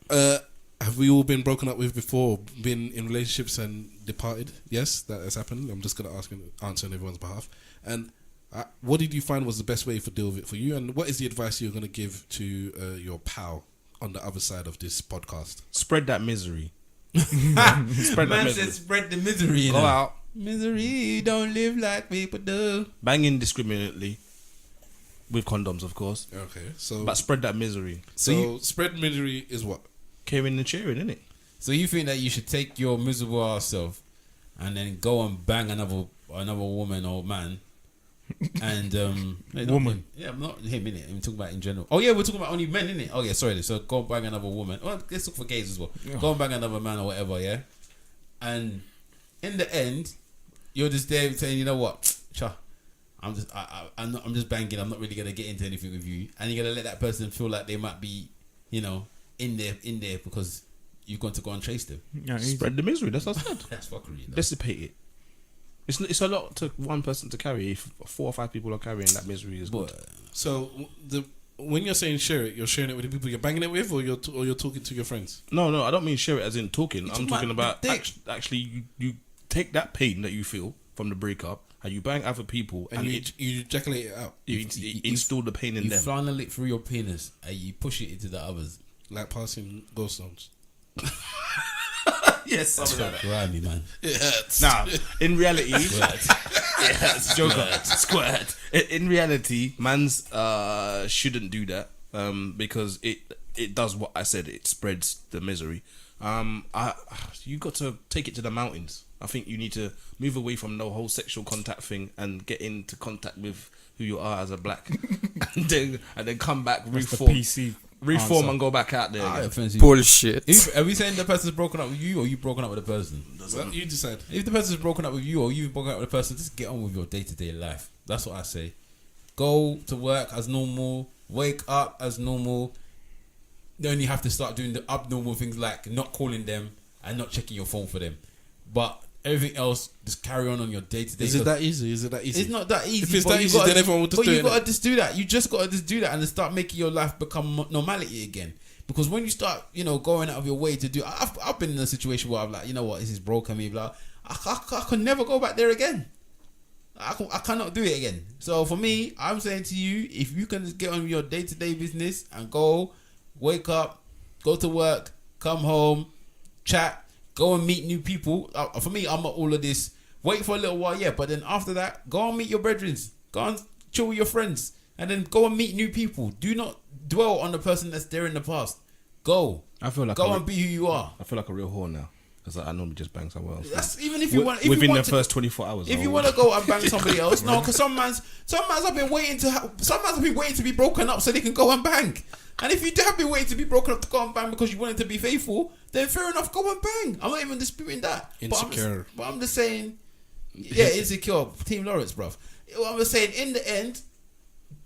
have we all been broken up with before? Been in relationships and departed? Yes, that has happened. I'm just going to answer on everyone's behalf. And what did you find was the best way to deal with it for you? And what is the advice you're going to give to your pal on the other side of this podcast? Spread that misery. Spread that Man misery. said spread the misery. You Go know? out, Misery, don't live like people do. bang indiscriminately, with condoms, of course. Okay. So, But spread that misery. so spread misery is what? Caring and cheering, innit? So you think that you should take your miserable ass self and then go and bang another woman or man and Woman. Yeah, I'm not him innit. I'm talking about in general. Oh yeah, we're talking about only men innit. Oh yeah, sorry. So go and bang another woman. Well, let's look for gays as well. Go and bang another man or whatever. Yeah, and in the end, you're just there saying, you know what, cha, I'm just banging. I'm not really gonna get into anything with you, and you're gonna let that person feel like they might be, you know, in there because you're going to go and chase them. Yeah, easy. Spread the misery. That's what I said. That's fuckery. You know? Dissipate it. It's a lot to one person to carry. If 4 or 5 people are carrying that misery, is good. So, when you're saying share it, you're sharing it with the people you're banging it with, or you're talking to your friends? No, I don't mean share it as in talking. I'm talking about the dick. actually you take that pain that you feel from the breakup and you bang other people And you ejaculate it out. you install the pain in You them. flannel it through your penis and you push it into the others. Like passing gallstones. Yes, Grimy, man. now, in reality, Joker, squirt. In reality, man's shouldn't do that because it does what I said. It spreads the misery. You got to take it to the mountains. I think you need to move away from the whole sexual contact thing and get into contact with who you are as a black, and then come back, That's the reform, PC reform, answer. and go back out there. Again. Bullshit. Are we saying the person's broken up with you or you broken up with the person? Well, you decide. If the person's broken up with you or you've broken up with the person, just get on with your day-to-day life. That's what I say. Go to work as normal. Wake up as normal. Then you have to start doing the abnormal things like not calling them and not checking your phone for them. But everything else, just carry on your day-to-day. Is it that easy? It's not that easy. If it's but that you easy, gotta- then everyone would just but do you it, gotta innit? just do that. You just gotta just do that and then start making your life become normality again. Because when you start, going out of your way to do, I've been in a situation where I'm like, you know what, this is broken me, blah. I can never go back there again. I cannot do it again. So for me, I'm saying to you, if you can just get on with your day-to-day business and go, wake up, go to work, come home, chat, go and meet new people. For me, I'm not all of this. Wait for a little while, yeah, but then after that, go and meet your brethren. Go and chill with your friends. And then go and meet new people. Do not dwell on the person that's there in the past. Go. I feel like Go and be who you are. I feel like a real whore now because I normally just bang somewhere else. That's even if you want. If within you the want to, first 24 hours. if you want to go and bang somebody else, no, because some mans have been waiting to be broken up so they can go and bang. And if you have been waiting to be broken up to go and bang because you wanted to be faithful, then fair enough, go and bang. I'm not even disputing that. Insecure. But I'm just saying, yeah, insecure. Team Lawrence, bruv. I'm just saying, in the end,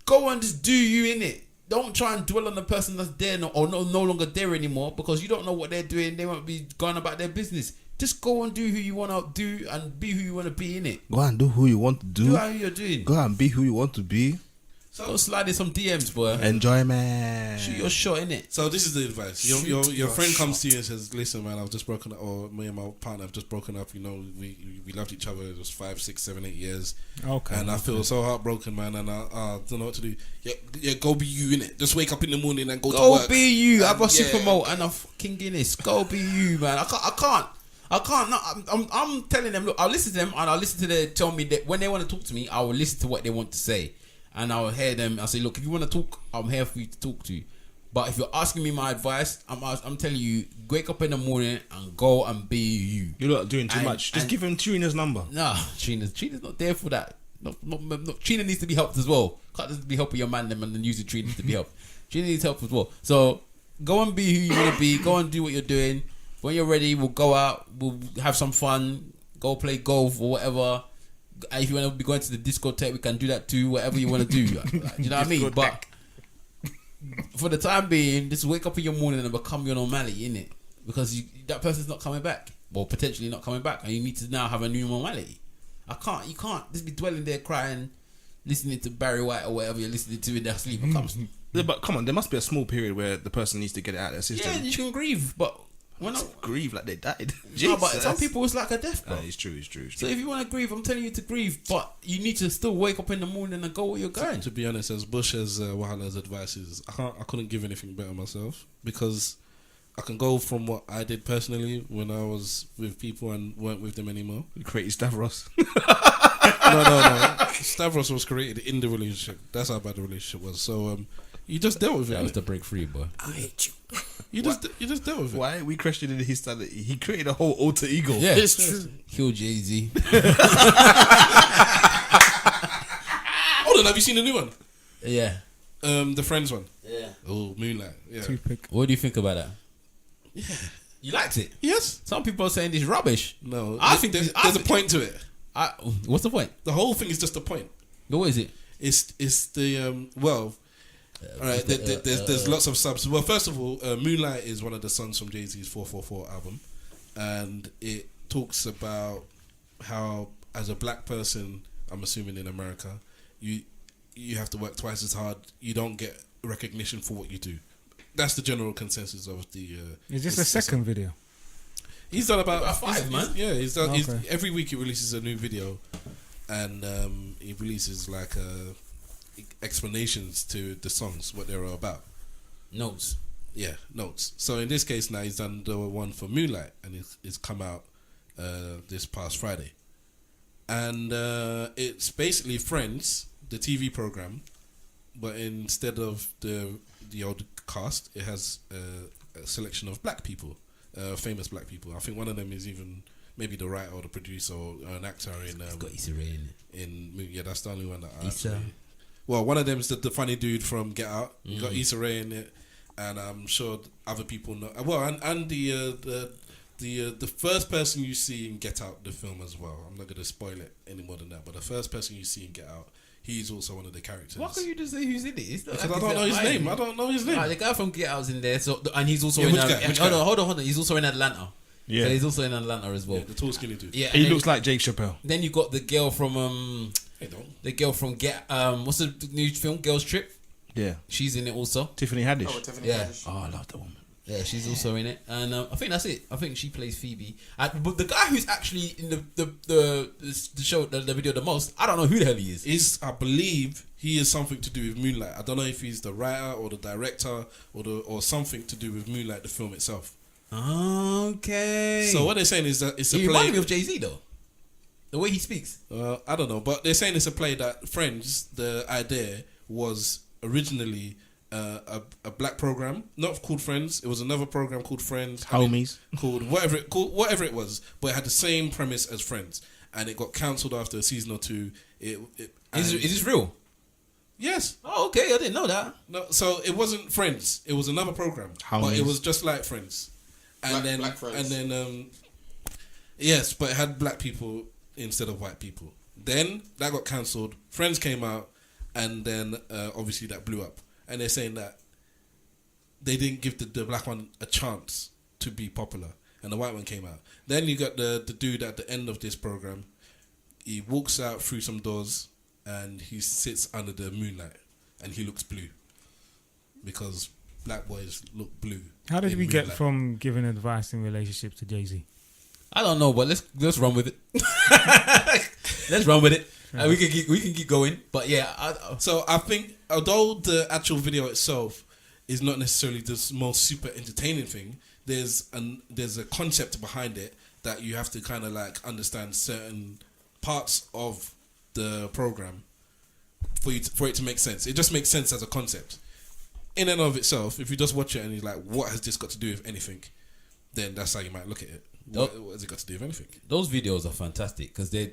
go and just do you in it. Don't try and dwell on the person that's there or no longer there anymore because you don't know what they're doing. They won't be going about their business. Just go and do who you want to do and be who you want to be in it. Go and do who you want to Do how you're doing. Go and be who you want to be. Go slide in some DMs, boy. Enjoyment. Shoot your shot, innit? So this is the advice. Your friend comes to you and says, "Listen, man, I've just broken up, or me and my partner have just broken up. You know, we loved each other. It was 5, 6, 7, 8 years, Okay. and I feel so heartbroken, man. And I don't know what to do. Yeah, go be you, innit? Just wake up in the morning and go to Go work. be you. I got Yeah. Supermo and a fucking Guinness. Go be you, man. I can't. No, I'm telling them. Look, I'll listen to them and I'll listen to them tell me that when they want to talk to me, I will listen to what they want to say, and I'll hear them. I'll say, look, if you want to talk, I'm here for you to talk to. But if you're asking me my advice, I'm telling you, wake up in the morning and go and be you. You're not doing too And- much. Just and- give him Trina's number. Nah, Trina's not there for that. No, Trina needs to be helped as well. Can't just be helping your man them and then using Trina to be helped. Trina needs help as well. So go and be who you want to be. Go and do what you're doing. When you're ready, we'll go out. We'll have some fun. Go play golf or whatever. And if you want to be going to the discotheque, we can do that too. Whatever you want to do. You know what I mean? But for the time being, just wake up in your morning and become your normality, innit? Because that person's not coming back. Well, potentially not coming back. And you need to now have a new normality. You can't just be dwelling there crying, listening to Barry White or whatever you're listening to in their sleep. Yeah, but come on, there must be a small period where the person needs to get it out of their system. Yeah, you can grieve, but when I Grieve like they died. no, but Jesus. some people it's like a death, bro. It's true. It's true. So if you want to grieve, I'm telling you to grieve, but you need to still wake up in the morning and go where you're going. To be honest, as bush as Wahala's advice is, I couldn't give anything better myself, because I can go from what I did personally when I was with people and weren't with them anymore. You created Stavros. No. Stavros was created in the relationship. That's how bad the relationship was. So you just dealt with it. That was innit? the break free, boy. I hate you. You just dealt with it. Why? We questioned his sanity. He created a whole alter ego. Yeah, It's true. kill Jay-Z. Hold on, have you seen the new one? Yeah. The Friends one. Yeah. Oh, Moonlight. Yeah. Toothpick. What do you think about that? Yeah. You liked it? Yes. Some people are saying this rubbish. No. I think there's I a think- point to it. What's the point? The whole thing is just a point. What is it? It's the well. All right, there's lots of subs. Well, first of all, Moonlight is one of the songs from Jay-Z's 444 album, and it talks about how, as a black person, I'm assuming in America, you have to work twice as hard. You don't get recognition for what you do. That's the general consensus of the. Is this the second video? He's done about five, man. Yeah, he's done. Okay. Every week he releases a new video, and he releases like explanations to the songs, what they're all about. Notes. Yeah, notes. So in this case now he's done the one for Moonlight, and it's come out this past Friday, and it's basically Friends, the TV program, but instead of the old cast, it has a selection of black people, famous black people. I think one of them is even maybe the writer or the producer or an actor in. It's got Issa Rae in it. Yeah, that's the only one that I Issa. actually. Well, one of them is the funny dude from Get Out. You got Issa Rae in it, and I'm sure other people know. Well, and the first person you see in Get Out, the film as well. I'm not going to spoil it any more than that. But the first person you see in Get Out, he's also one of the characters. Why can't you just say who's in it? It's not Because like I don't know it's his not name. mine. I don't know his name. Right, the guy from Get Out's in there, so and he's also Yeah, in. which guy? Which guy? Hold on. He's also in Atlanta. Yeah. So he's also in Atlanta as well. Yeah, the tall, skinny dude. Yeah, and He then, looks like Jake Chappelle. Then you got the girl from Hey, don't. the girl from Get what's the new film? Girls Trip. Yeah. She's in it also. Tiffany Haddish. Yeah. Oh, I love that woman. Yeah, she's also in it, and I think that's it. I think she plays Phoebe. But the guy who's actually in the show, the video the most, I don't know who the hell he is. I believe he is something to do with Moonlight. I don't know if he's the writer or the director or something to do with Moonlight, the film itself. Okay. So what they're saying is that it's a he play. reminded me of Jay-Z though. The way he speaks. I don't know, but they're saying it's a play that Friends. The idea was originally a black program, not called Friends. It was another program called Friends, Homies. called whatever it was, but it had the same premise as Friends, and it got cancelled after a season or two. Is this real? Yes. Oh, okay. I didn't know that. No, so it wasn't Friends. It was another program, but it was just like Friends, and Black Friends. yes, but it had black people instead of white people. Then that got cancelled. Friends came out, and then obviously that blew up. And they're saying that they didn't give the black one a chance to be popular, and the white one came out. Then you got the dude at the end of this program. He walks out through some doors, and he sits under the moonlight. and he looks blue because black boys look blue. How did in we real get life. from giving advice in relationships to Jay-Z? I don't know, but let's run with it. Let's run with it. We can keep going, but yeah, So I think although the actual video itself is not necessarily the most super entertaining thing, there's a concept behind it that you have to kind of like understand certain parts of the program for it to make sense. It just makes sense as a concept. In and of itself, if you just watch it and you're like, what has this got to do with anything? Then that's how you might look at it. What has it got to do with anything? those videos are fantastic because they're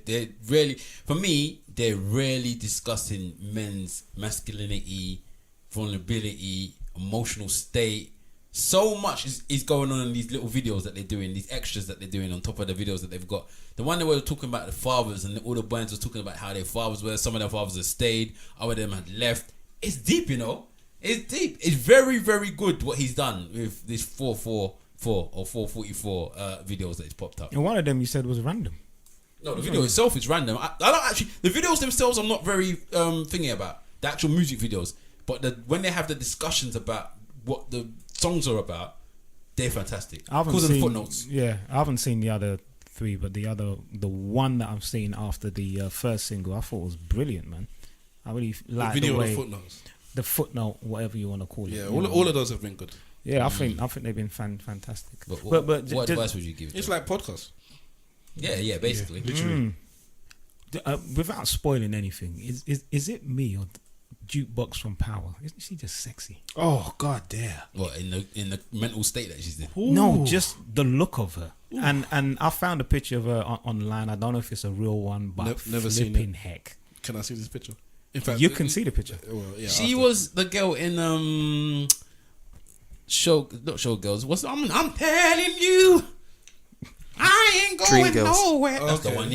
really, for me, they're really discussing men's masculinity, vulnerability, emotional state. So much is going on in these little videos that they're doing, these extras that they're doing on top of the videos that they've got. The one that we were talking about the fathers, and all the bands were talking about how their fathers were. Some of their fathers had stayed, other of them had left. It's deep, you know. It's deep. It's very, very good what he's done with this 444 or 444 videos that he's popped up. And one of them you said was random. No, the video itself is random. I don't actually. The videos themselves, I'm not very thingy about the actual music videos. But when they have the discussions about what the songs are about, they're fantastic. I haven't Because of the seen footnotes. Yeah, I haven't seen the other three, but the one that I've seen after the first single, I thought was brilliant, man. I really like The video the way of footnotes. the footnote, whatever you want to call it. Yeah, you know. all of those have been good. Yeah, I think they've been fantastic. But But what just- advice would you give? It's like podcasts. Yeah, basically. Literally. Without spoiling anything, is it me or Jukebox from Power? Isn't she just sexy? Oh god damn. What in the mental state that she's in? No, just the look of her. And I found a picture of her online. I don't know if it's a real one, but Never seen flipping heck. Can I see this picture? In fact, You can see the picture. Well, yeah, She after. was the girl in not Showgirls. I'm telling you, I ain't going Dreamgirls. nowhere. That's the Okay. one.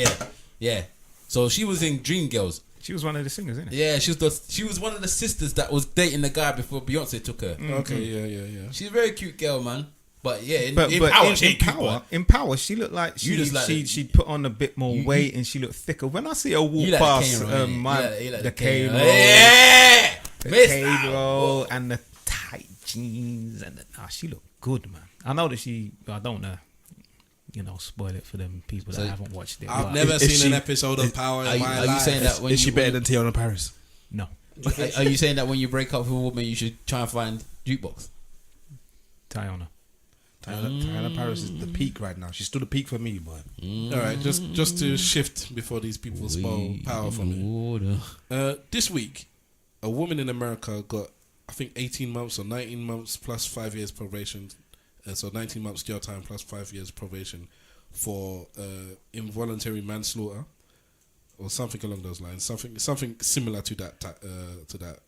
Yeah. So she was in Dreamgirls. She was one of the singers, isn't it? Yeah, she was one of the sisters that was dating the guy before Beyonce took her. Okay, yeah. She's a very cute girl, man. But yeah, in But Power, she ain't cute, Power, man. in Power, she looked like You just like it. she put on a bit more weight and she looked thicker. When I see her walk You like past, the cane roll, the cane roll, Yeah, the Miss cane Power. roll, and the tight jeans, and she looked good, man. I know that I don't know, spoil it for them people So that haven't watched it. I've but never Is seen an she- episode of Power Are in you, my are life. you saying that when Is she you better than Tiana Paris? no, are you saying that when you break up with a woman, you should try and find Jukebox? Tiana. Tiana Paris is the peak right now. She's still the peak for me, boy. All right, just to shift before these people spoil Power for me. This week, a woman in America got, I think, 18 months or 19 months plus 5 years probation. So 19 months jail time plus 5 years probation for involuntary manslaughter or something along those lines. Something similar to that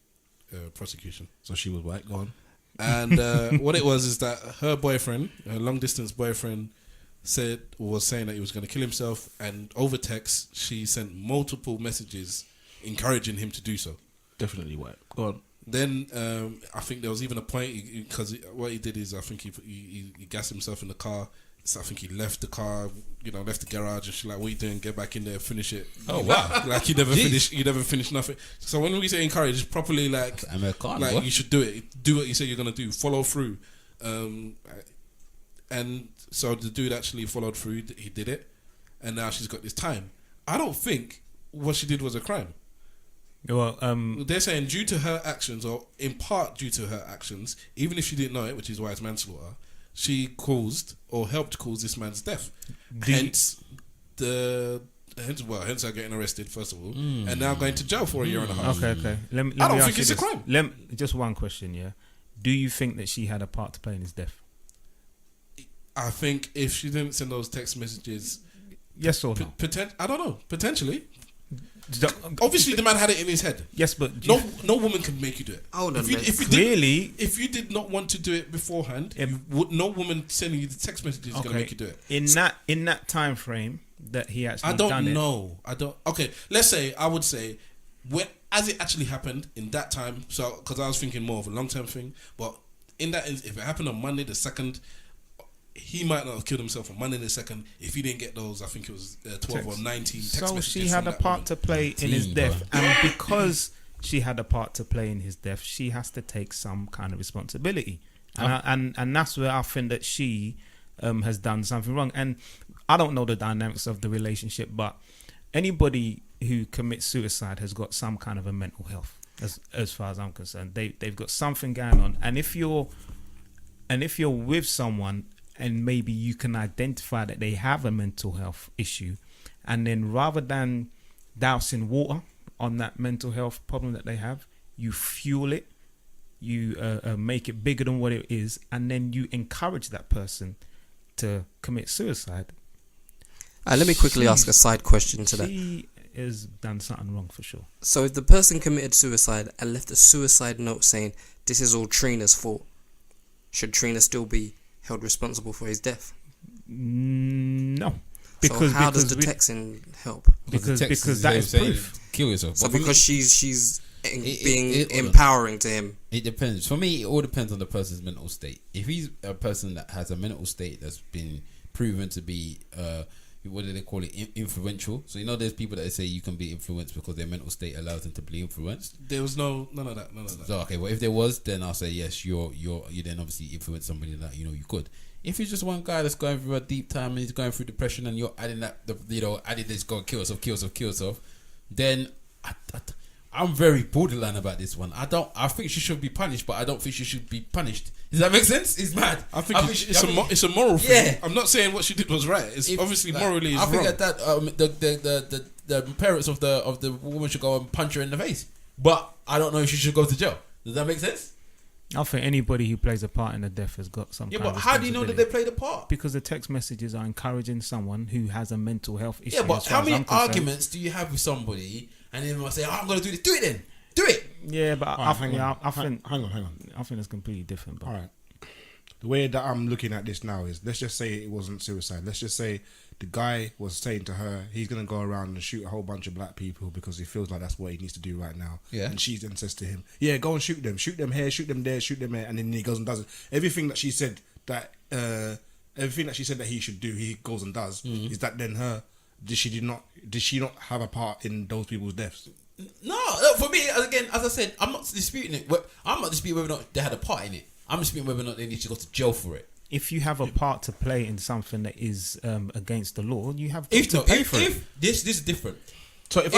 prosecution. So she was white. Go on. And what it was is that her boyfriend, her long distance boyfriend, was saying that he was going to kill himself, and over text she sent multiple messages encouraging him to do so. Definitely white. Go on. Then I think there was even a point because what he did is I think he gassed himself in the car. So I think he left the car, left the garage, and she's like, "What are you doing? Get back in there, finish it." Oh, wow. Like you never finished nothing. So when we say encourage, it's properly like American, like boy. you should do it. Do what you say you're gonna do. Follow through. And so the dude actually followed through. He did it, and now she's got this time. I don't think what she did was a crime. Well, They're saying due to her actions, or in part due to her actions, even if she didn't know it, which is why it's manslaughter, she caused or helped cause this man's death. Hence her getting arrested first of all, and now going to jail for a year and a half. okay. Let me I don't ask think you it's a this. crime. Just one question, yeah. Do you think that she had a part to play in his death? I think if she didn't send those text messages, Yes or no? I don't know, potentially. Obviously, the man had it in his head. Yes, but do you No woman can make you do it. Hold on, if you, man. if you Clearly- did, if you did not want to do it beforehand, Yeah. no woman sending you the text messages is going to make you do it. in that time frame that he actually I don't done know. I don't. Okay, let's say I would say as it actually happened in that time. So because I was thinking more of a long term thing, but in that if it happened on Monday the 2nd, he might not have killed himself on Monday the 2nd if he didn't get those. I think it was 12 or 19 text So messages. she had from a that part woman. to play in his Team, death, bro. and because she had a part to play in his death, she has to take some kind of responsibility. And that's where I think that she has done something wrong. And I don't know the dynamics of the relationship, but anybody who commits suicide has got some kind of a mental health, as far as I'm concerned. They've got something going on. And if you're with someone and maybe you can identify that they have a mental health issue, and then rather than dousing water on that mental health problem that they have, you fuel it, you make it bigger than what it is, and then you encourage that person to commit suicide. Let me quickly ask a side question to that. She has done something wrong for sure. So if the person committed suicide and left a suicide note saying, this is all Trina's fault, should Trina still be held responsible for his death? No. So how does the texting help? Because that is proof. Kill yourself. So But for me, because she's being it- empowering to him. it depends. For me, it all depends on the person's mental state. If he's a person that has a mental state that's been proven to be, what do they call it, influential. So there's people that say you can be influenced because their mental state allows them to be influenced. There was none of that. So okay, well if there was, then I'll say yes. You then obviously influence somebody that you could. If you're just one guy that's going through a deep time and he's going through depression, and you're adding that, adding this, go kill yourself, then I'm very borderline about this one. I think she should be punished, but I don't think she should be punished. Does that make sense? It's mad. I think it's a moral thing. Yeah. I'm not saying what she did was right. It's obviously morally I wrong. think that the parents of the woman should go and punch her in the face, but I don't know if she should go to jail. Does that make sense? I think anybody who plays a part in the death has got some Yeah, kind but of how do you know that they responsibility. played a part? Because the text messages are encouraging someone who has a mental health issue. Yeah, but as far how as many I'm concerned. arguments do you have with somebody and then I say, I'm going to do this? Do it then. Do it. Yeah, but I think hang on. I think it's completely different. But All right. The way that I'm looking at this now is, let's just say it wasn't suicide. Let's just say the guy was saying to her, he's going to go around and shoot a whole bunch of black people because he feels like that's what he needs to do right now. Yeah. And she then says to him, yeah, go and shoot them here, shoot them there, shoot them there. And then he goes and does it. Everything that she said that he should do, he goes and does. Is that then her? Did she not have a part in those people's deaths? No, for me, again, as I said, I'm not disputing it. I'm not disputing whether or not they had a part in it. I'm disputing whether or not they need to go to jail for it. if you have a part to play in something that is against the law, you have to pay for it. This is different. So If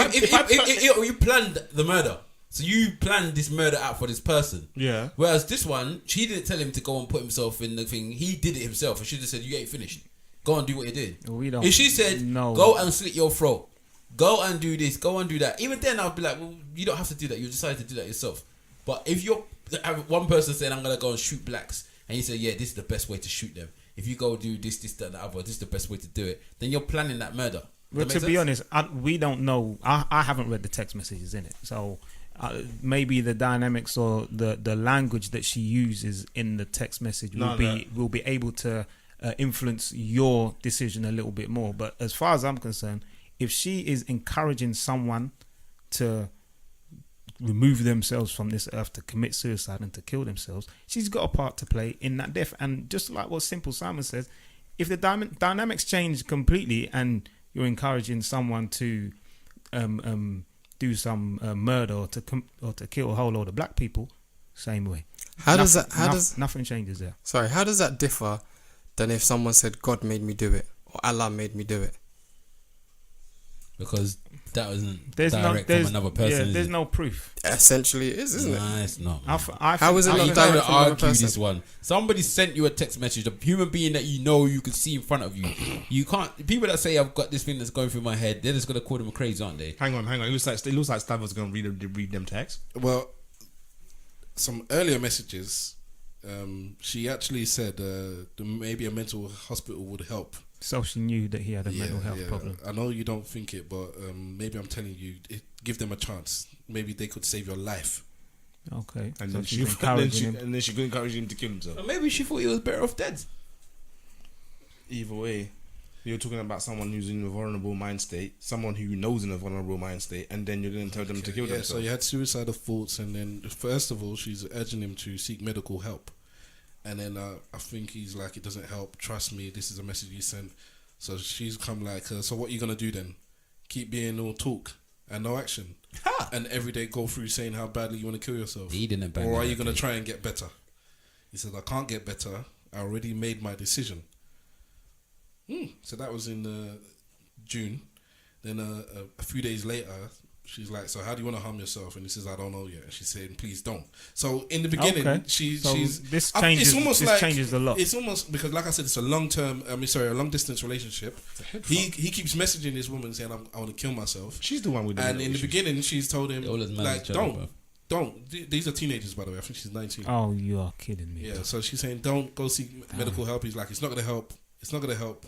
you planned the murder, so you planned this murder out for this person. Yeah. Whereas this one, she didn't tell him to go and put himself in the thing. He did it himself, and she just said, "You ain't finished. Go and do what you did." We don't. If she said, no. "Go and slit your throat," go and do this, go and do that, even then I'll be like, "Well, you don't have to do that. You decided to do that yourself." But if you're one person saying, "I'm gonna go and shoot blacks," and you say, "Yeah, this is the best way to shoot them. If you go do this, that, and the other, this is the best way to do it," then you're planning that murder. Well, to be honest, we don't know. I haven't read the text messages in it, so maybe the dynamics or the language that she uses in the text message will be able to influence your decision a little bit more. But as far as I'm concerned, if she is encouraging someone to remove themselves from this earth, to commit suicide and to kill themselves, she's got a part to play in that death. And just like what Simple Simon says, if the dynamics change completely and you're encouraging someone to do some murder or to kill a whole load of black people, same way. Nothing changes there. Sorry, how does that differ than if someone said God made me do it or Allah made me do it? Because that wasn't direct from another person. Yeah, there's no proof. Essentially, it is, isn't it? Nah, it's not. How is it How not you direct can't from another argue person? this one? Somebody sent you a text message. A human being that you can see in front of you. You can't. People that say I've got this thing that's going through my head, they're just gonna call them crazy, aren't they? Hang on. It looks like Stav was going to read them texts. Well, some earlier messages, she actually said maybe a mental hospital would help. So she knew that he had a mental health problem. I know you don't think it, but maybe I'm telling you, give them a chance. Maybe they could save your life. Okay. And So then she's encouraging him. and then she could encourage him to kill himself. Or maybe she thought he was better off dead. Either way, you're talking about someone who's in a vulnerable mind state, someone who knows in a vulnerable mind state, and then you're going to tell them to kill themselves. So you had suicidal thoughts, and then first of all, she's urging him to seek medical help. And then I think he's like, it doesn't help. Trust me, this is a message you sent. So she's come like, so what are you going to do then? Keep being all talk? and no action, and every day go through saying how badly you want to kill yourself, He didn't bang or are it, you going to okay. try and get better? He said, I can't get better. I already made my decision. So that was in June. Then a few days later, she's like, so how do you want to harm yourself? And he says, I don't know yet. And she's saying, please don't. So in the beginning, Okay. she's this I- changes. it's almost this like, changes a lot. It's almost because, like I said, it's a a long distance relationship. He keeps messaging this woman saying, I want to kill myself. She's the one with the And little in the issues. beginning, she's told him, They always manage like, each other, bro. don't. These are teenagers, by the way. I think she's 19. Oh, you are kidding me. Yeah, so she's saying, don't go seek medical help. He's like, it's not going to help. It's not going to help.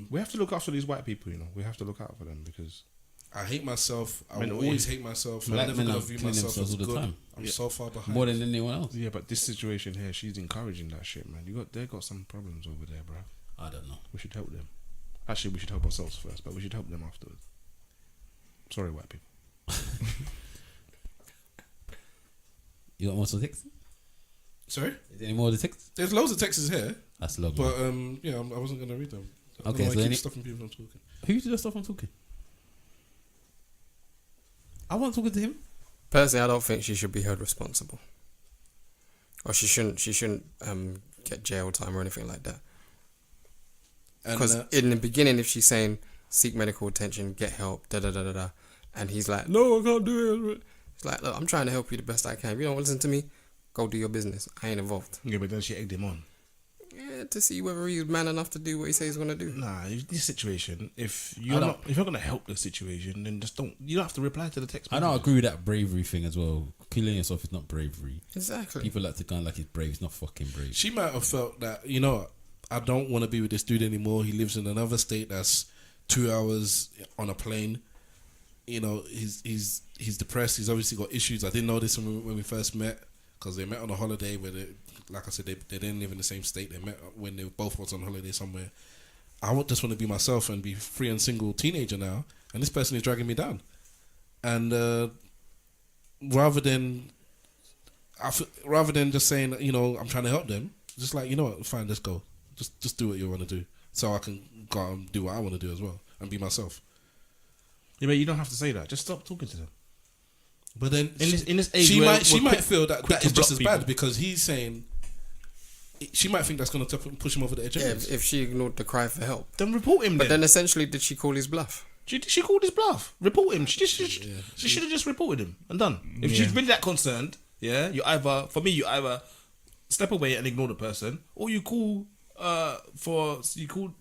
We have to look out for these white people, you know. We have to look out for them because I hate myself. I will Mental always illness. hate myself. Black I'm never men going are to view killing myself as themselves all the good. time. I'm so far behind. More than anyone else. yeah, but this situation here, she's encouraging that shit, man. They got some problems over there, bro. I don't know. We should help them. Actually, we should help ourselves first, but we should help them afterwards. Sorry, white people. You got more to text? Sorry? Is there any more to text? There's loads of texts here, That's long. but yeah, I wasn't going to read them. I don't Okay, know why so I any- keep stopping people from talking. Who did I stop from talking? I wasn't talking to him. Personally, I don't think she should be held responsible, or she shouldn't. She shouldn't get jail time or anything like that. And Because in the beginning, if she's saying seek medical attention, get help, da da da da da, and he's like, no, I can't do it. It's like, look, I'm trying to help you the best I can. If you don't listen to me, go do your business. I ain't involved. Yeah, but then she egged him on. Yeah, to see whether he's man enough to do what he says he's gonna do. Nah, in this situation, if you're gonna help the situation, then just don't. You don't have to reply to the text. I don't messages. agree with that bravery thing as well. Killing yourself is not bravery. Exactly. People like to go like he's brave. He's not fucking brave. she might have felt that, you know, I don't want to be with this dude anymore. He lives in another state that's 2 hours on a plane. You know, he's depressed. He's obviously got issues. I didn't know this when we first met because they met on a holiday where they, like I said, they didn't live in the same state. They met when they both was on holiday somewhere. I just want to be myself and be free and single teenager now, and this person is dragging me down. And rather than just saying, you know, I'm trying to help them, just like, you know what, fine, let's go. Just do what you want to do, so I can go out and do what I want to do as well and be myself. Yeah, but you don't have to say that. Just stop talking to them. But then In this age, she where might we're quick- feel that quick that is to just block as bad people. because he's saying. She might think that's going to push him over the edge. Yeah, anyways. if she ignored the cry for help. Then report him. But then then essentially, did she call his bluff? she called his bluff. Report him. She should have just reported him and done. If she's really that concerned, yeah, you either step away and ignore the person, or you call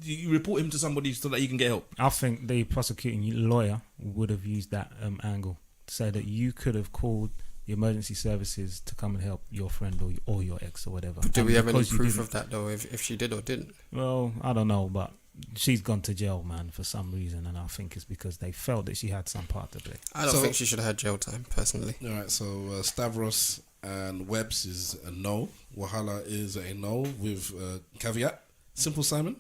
you report him to somebody so that you can get help. I think the prosecuting lawyer would have used that angle to say that you could have called the emergency services to come and help your friend or your ex or whatever. Do And we have any because you proof didn't- of that though? If she did or didn't? Well, I don't know, but she's gone to jail, man, for some reason, and I think it's because they felt that she had some part to play. I don't So- think she should have had jail time personally. All right, so Stavros and Webbs is a no. Wahala is a no with caveat. Simple Simon.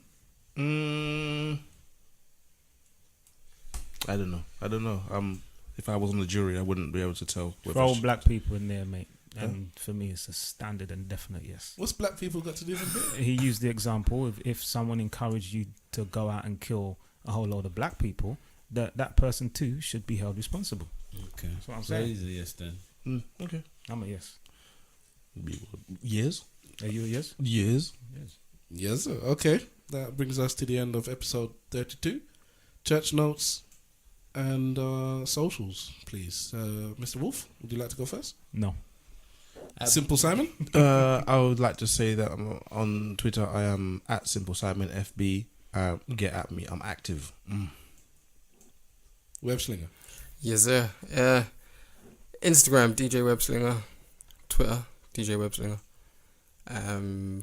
I don't know. If I was on the jury, I wouldn't be able to tell. whether Throw she- black people in there, mate. And for me, it's a standard and definite yes. What's black people got to do with it? He used the example if someone encouraged you to go out and kill a whole load of black people, that person too should be held responsible. Okay. That's what I'm So saying. he's a yes then. Okay. I'm a yes. Years. Are you a yes? Years. Yes, sir. Okay. That brings us to the end of episode 32. Church notes and socials, please. Mr. Wolf, would you like to go first? No. Simple Simon. I would like to say that on Twitter I am at Simple Simon FB. Get at me. I'm active. Webslinger. Yes, sir. Instagram DJ Webslinger, Twitter DJ Webslinger,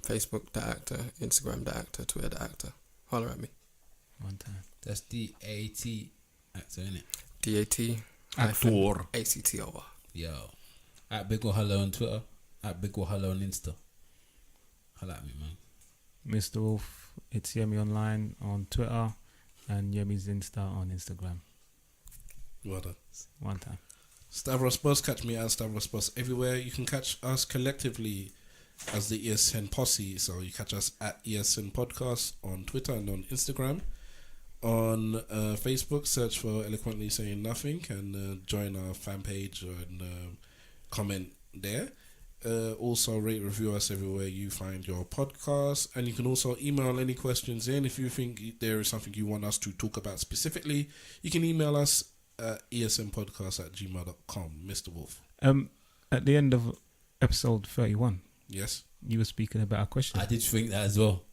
Facebook The Actor, Instagram The Actor, Twitter The Actor. Holler at me. One time. That's DAT actor, innit? DAT Actor. ACTOR. Yo. At Big or Hello on Twitter. At Big or Hello on Insta. Holla at me, man. Mr. Wolf, it's Yemi Online on Twitter and Yemi's Insta on Instagram. Well done. One time. Stavros Bus, catch me at Stavros Bus everywhere. You can catch us collectively as the ESN Posse. So you catch us at ESN Podcast on Twitter and on Instagram. on Facebook. Search for Eloquently Saying Nothing and join our fan page and comment there. Also rate, review us everywhere you find your podcast, and you can also email any questions in. If you think there is something you want us to talk about specifically, you can email us at esmpodcast@gmail.com. Mr. Wolf. At the end of episode 31, Yes. you were speaking about a question. I did think that as well.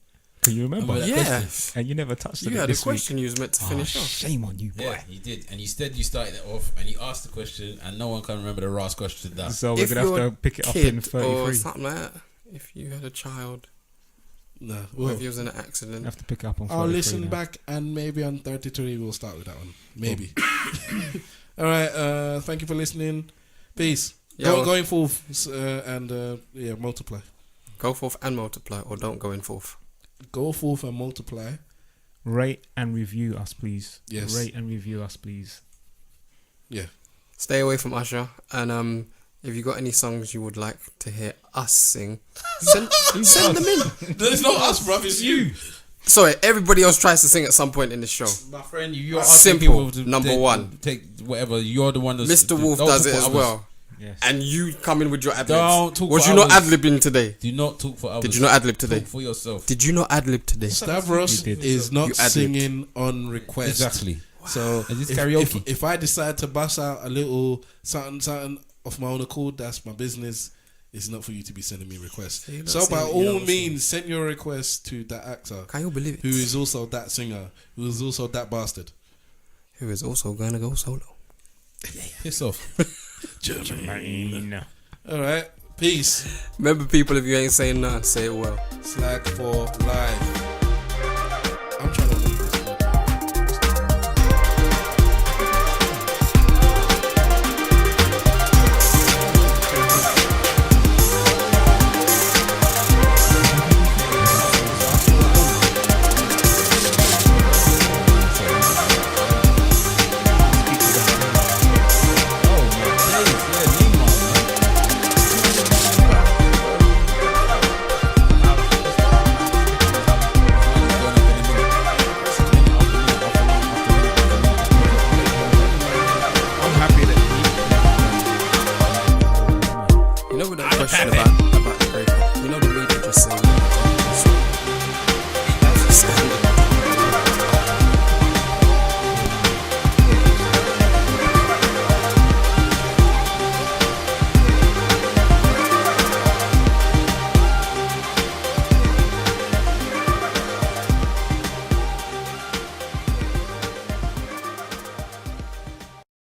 Can you remember? Remember that Yeah. question? And you never touched on You it had a this question you was meant to week. finish Oh, off. shame on you, boy. Yeah, you did, and you started it off, and you asked the question, and no one can remember the last question. That So we're If gonna have your to pick it up in Kid 33. or something like that. If you had a child, No. or Well, if you was in an accident. Have to pick it up on 33. I'll listen now. back, and maybe on 33 we'll start with that one. Maybe. All right. Thank you for listening. Peace. Yeah, Going forth and multiply. Go forth and multiply, or don't go in forth. Go forth and multiply. Rate and review us, please. Yes. Rate and review us, please. Yeah. Stay away from Usher, and if you got any songs you would like to hear us sing, send them in. It's not us, bruv. It's you. Sorry, everybody else tries to sing at some point in the show. my friend, you're Simple, asking people to number one. take whatever. You're the one that's Mr. Wolf don't does talk it for as others. well. Yes. And you come in with your ad Don't libs. talk Was for you not ad others. libbing today? Do not talk for others. Did you not ad lib today? Talk for yourself. Did you not ad lib today? Stavros You did. is not You ad-libbed. singing on request. Exactly. So Is this if, karaoke? if I decide to bust out a little something of my own accord, that's my business. It's not for you to be sending me requests. See, that's So by it, you all know what I'm means, send your request to that actor Can you believe it? who is also that singer, who is also that bastard. Who is also going to go solo. Piss off. Jermaine. All right, peace. Remember, people, if you ain't saying nothing, say it well. Slag for life.